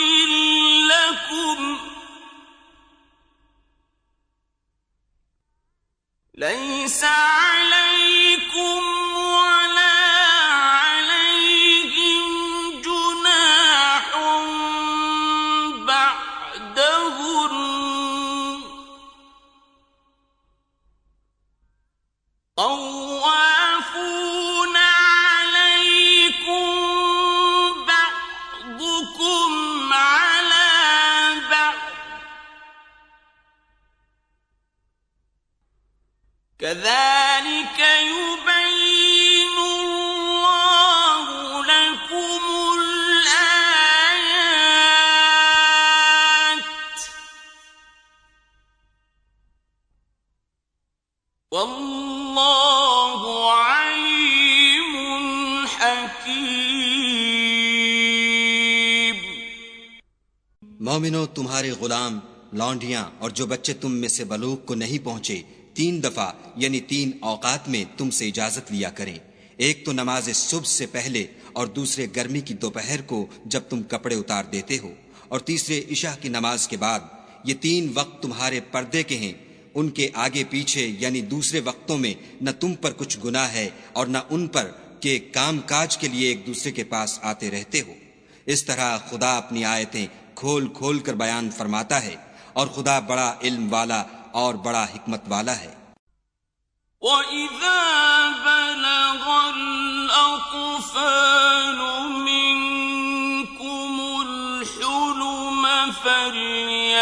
لكم ليس عليكم ولا عليهم جناح بعدهن طوافون عليكم بعضكم على بعض كذلك يبين الله لكم الآيات والله عليم حكيم। मोमिनो, तुम्हारे गुलाम, लौंडियां और जो बच्चे तुम में से बलूग को नहीं पहुंचे 3 दफा यानी 3 औकात में तुमसे इजाजत लिया करें। एक तो नमाज सुबह से पहले और दूसरे गर्मी की दोपहर को जब तुम कपड़े उतार देते हो, और तीसरे इशा की नमाज के बाद। ये 3 वक्त तुम्हारे पर्दे के हैं। उनके आगे पीछे यानी दूसरे वक्तों में न तुम पर कुछ गुनाह है और न उन पर के काम काज के लिए एक दूसरे के पास आते रहते हो। इस तरह खुदा अपनी आयतें खोल खोल कर बयान फरमाता है, और खुदा बड़ा इल्म वाला और बड़ा हिकमत वाला है। وَإِذَا بَلَغَ الْأَطْفَالُ مِنكُمُ الْحُلُمَ فَلْيَسْتَأْذِنُوا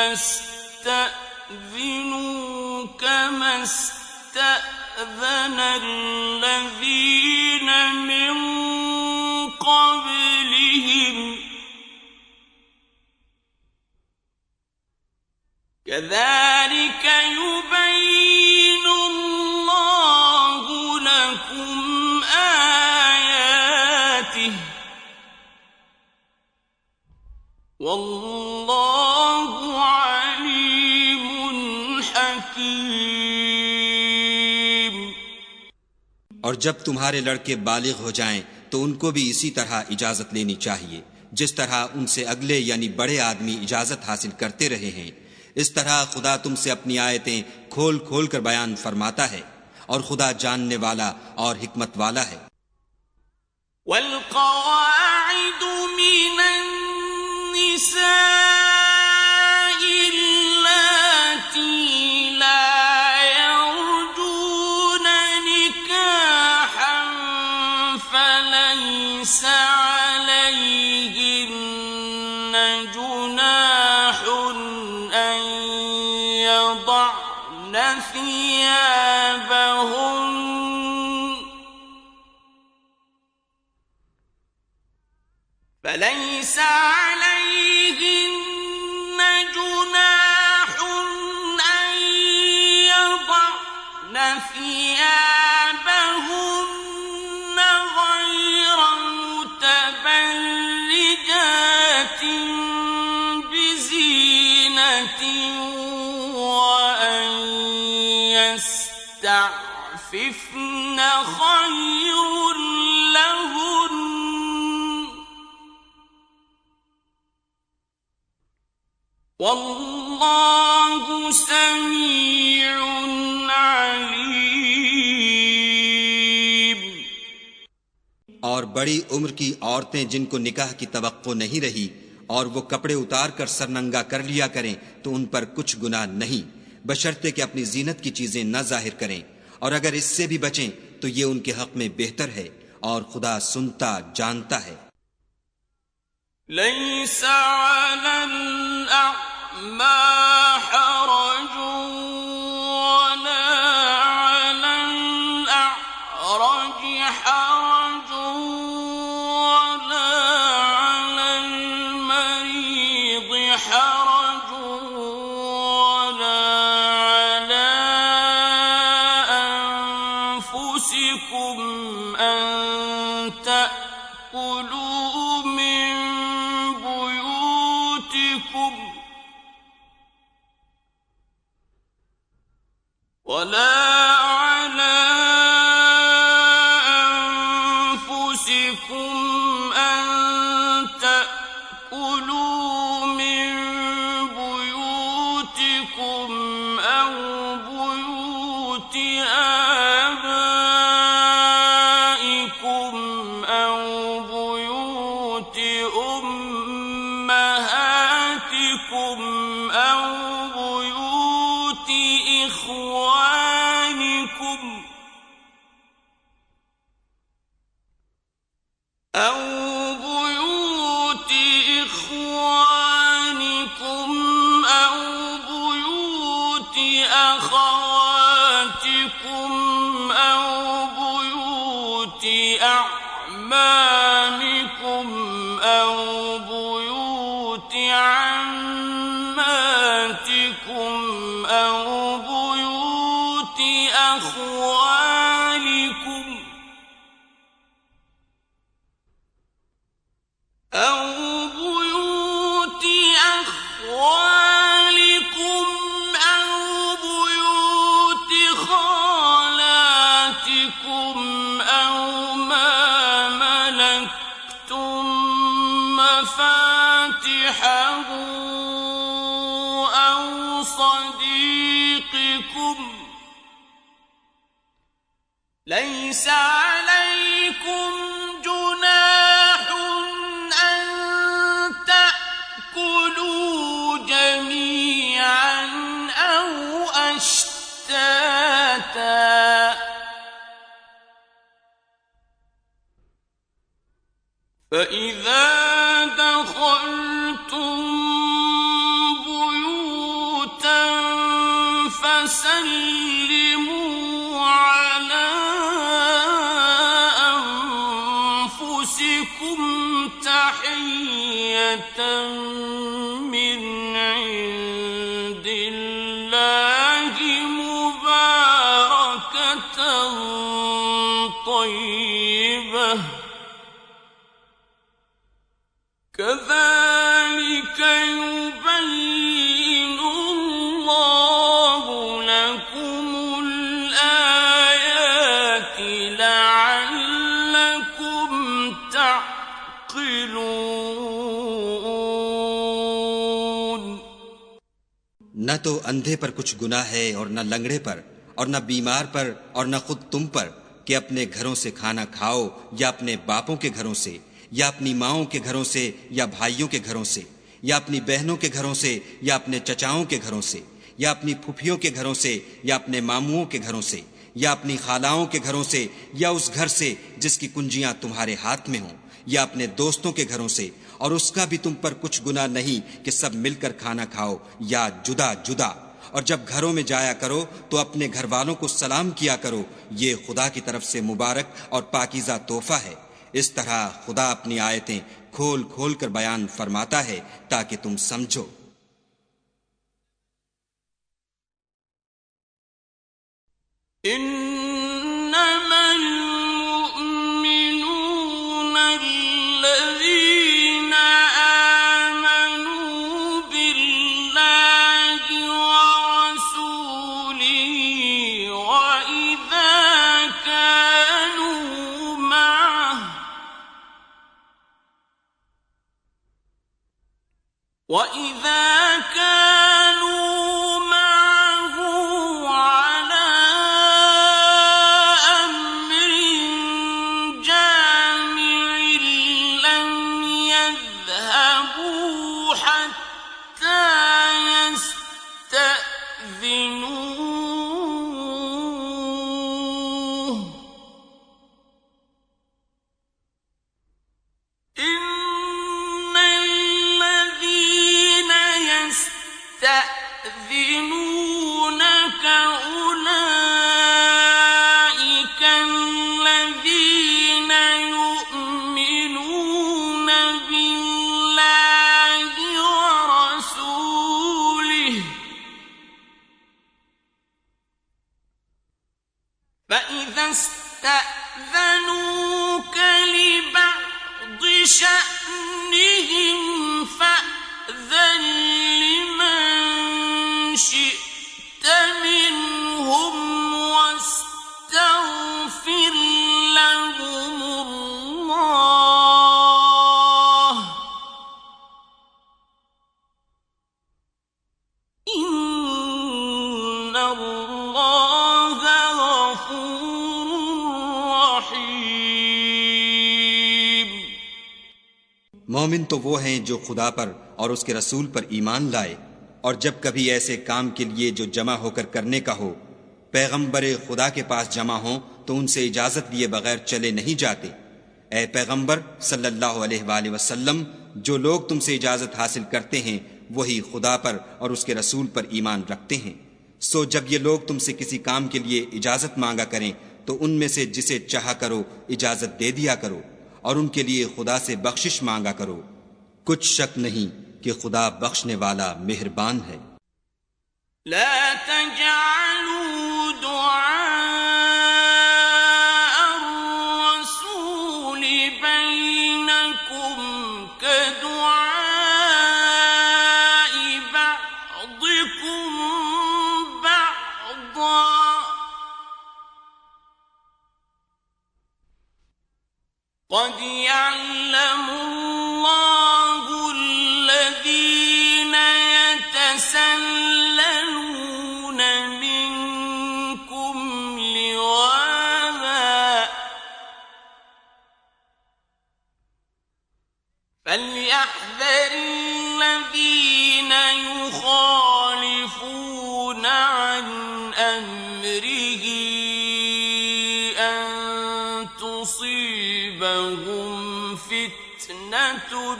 كَمَا اسْتَأْذَنَ الَّذِينَ مِن قَبْلِهِمْ كَذَلِكَ يُبَيِّنُ اللَّهُ لَكُمْ آيَاتِهِ وَاللَّهُ عَلِيمٌ حَكِيمٌ। और जब तुम्हारे लड़के बालिग हो जाएं तो उनको भी इसी तरह इजाजत लेनी चाहिए जिस तरह उनसे अगले यानी बड़े आदमी इजाजत हासिल करते रहे हैं। इस तरह खुदा तुमसे अपनी आयतें खोल खोल कर बयान फरमाता है और खुदा जानने वाला और हिकमत वाला है। वल्क़वाइदु मिनन्निसाइ فليس عليهن جناح أن يضعن ثيابهن غير متبرجات بزينة وأن يستعففن خير لهن والله سميع عليم। और बड़ी उम्र की औरतें जिनको निकाह की तवक्को नहीं रही और वो कपड़े उतार कर सरनंगा कर लिया करें तो उन पर कुछ गुनाह नहीं, बशर्ते कि अपनी जीनत की चीजें न जाहिर करें, और अगर इससे भी बचें तो ये उनके हक में बेहतर है और खुदा सुनता जानता है। ليس على الأعمى حرج ولا على الأعرج حرج ولا على المريض حرج ولا على أنفسكم أن تأكلوا من ولا على أنفسكم أن تأكلوا من بيوتكم أو بيوت آبائكم أو بيوت أمهاتكم أو بيوت إخوانكم أو بيوت إخوانكم أو بيوت أخواتكم أو بيوت أعمامكم أو بيوت عماتكم أو بيوت أخوالكم أو بيوت أخوالكم أو بيوت خالاتكم أو ما ملكتم مفاتحه أو صديقكم ليس عليكم جناح أن تأكلوا جميعا أو أشتاتا فإذا دخلتم بيوتا فسلموا على أنفسكم تحية من عند الله مباركة طيبة كذلك يبين الله لكم الآيات لعلكم तो अंधे पर कुछ गुनाह है और न लंगड़े पर और न बीमार पर और न खुद तुम पर कि अपने घरों से खाना खाओ या अपने बापों के घरों से या अपनी माओं के घरों से या भाइयों के घरों से या अपनी बहनों के घरों से या अपने चचाओं के घरों से या अपनी फुफियों के घरों से या अपने मामुओं के घरों से या अपनी खालाओं के घरों से या उस घर से जिसकी कुंजियां तुम्हारे हाथ में हों या अपने दोस्तों के घरों से, और उसका भी तुम पर कुछ गुनाह नहीं कि सब मिलकर खाना खाओ या जुदा जुदा। और जब घरों में जाया करो तो अपने घर वालों को सलाम किया करो, ये खुदा की तरफ से मुबारक और पाकीज़ा तोहफा है। इस तरह खुदा अपनी आयतें खोल खोल कर बयान फरमाता है ताकि तुम समझो। وَإِذَا كَانُوا مَعَهُ عَلَى أَمْرٍ جَامِعٍ لَّمْ يَذْهَبُوا حَتَّىٰ يَسْتَأْذِنُوهُ يستأذنونك أولئك الذين يؤمنون بالله ورسوله فإذا استأذنوك لبعض شأنهم فأذن شئت منهم واستغفر لهم الله إن الله غفور رحيم। मोमिन तो वो हैं जो खुदा पर और उसके रसूल पर ईमान लाए, और जब कभी ऐसे काम के लिए जो जमा होकर करने का हो पैगंबर खुदा के पास जमा हो तो उनसे इजाजत लिए बगैर चले नहीं जाते। ए पैगंबर सल्लल्लाहु अलैहि वसल्लम, जो लोग तुमसे इजाजत हासिल करते हैं वही खुदा पर और उसके रसूल पर ईमान रखते हैं। सो जब ये लोग तुमसे किसी काम के लिए इजाजत मांगा करें तो उनमें से जिसे चाहा करो इजाजत दे दिया करो और उनके लिए खुदा से बख्शिश मांगा करो। कुछ शक नहीं कि खुदा बख्शने वाला मेहरबान है। لا تجعلوا دعاء الرسول بينكم كدعاء بعضكم بعضا قد يعلم الله الذين يتسللون منكم لواذا فليحذر الذين يخالفون عن أمره أن تصيبهم فتنة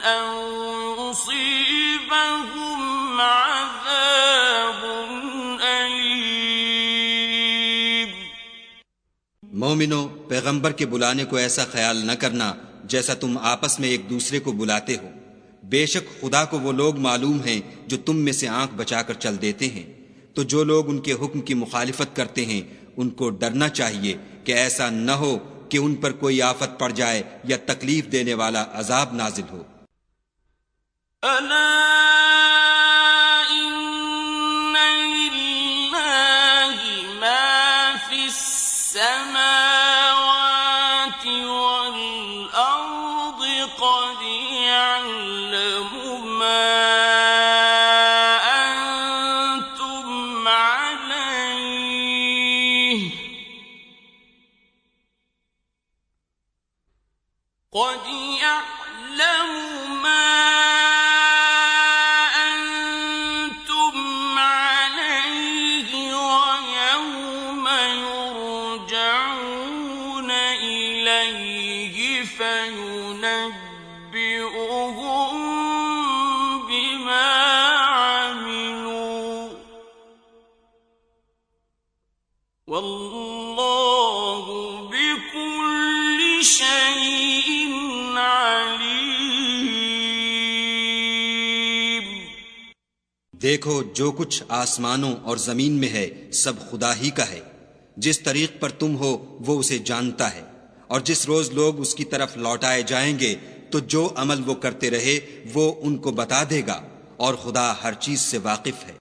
أو يصيبهم عذاب أليم। मोमिनो, पैगंबर के बुलाने को ऐसा ख्याल न करना जैसा तुम आपस में एक दूसरे को बुलाते हो। बेशक खुदा को वो लोग मालूम हैं जो तुम में से आंख बचाकर चल देते हैं। तो जो लोग उनके हुक्म की मुखालिफत करते हैं उनको डरना चाहिए कि ऐसा न हो कि उन पर कोई आफत पड़ जाए या तकलीफ देने वाला अजाब नाजिल हो। قد يعلم ما قد يعلم ما أنتم عليه ويوم يرجعون إليه فينبئهم بما عملوا والله بكل شيء عليم। देखो, जो कुछ आसमानों और जमीन में है सब खुदा ही का है। जिस तरीक पर तुम हो वो उसे जानता है, और जिस रोज लोग उसकी तरफ लौटाए जाएंगे तो जो अमल वो करते रहे वो उनको बता देगा, और खुदा हर चीज से वाकिफ है।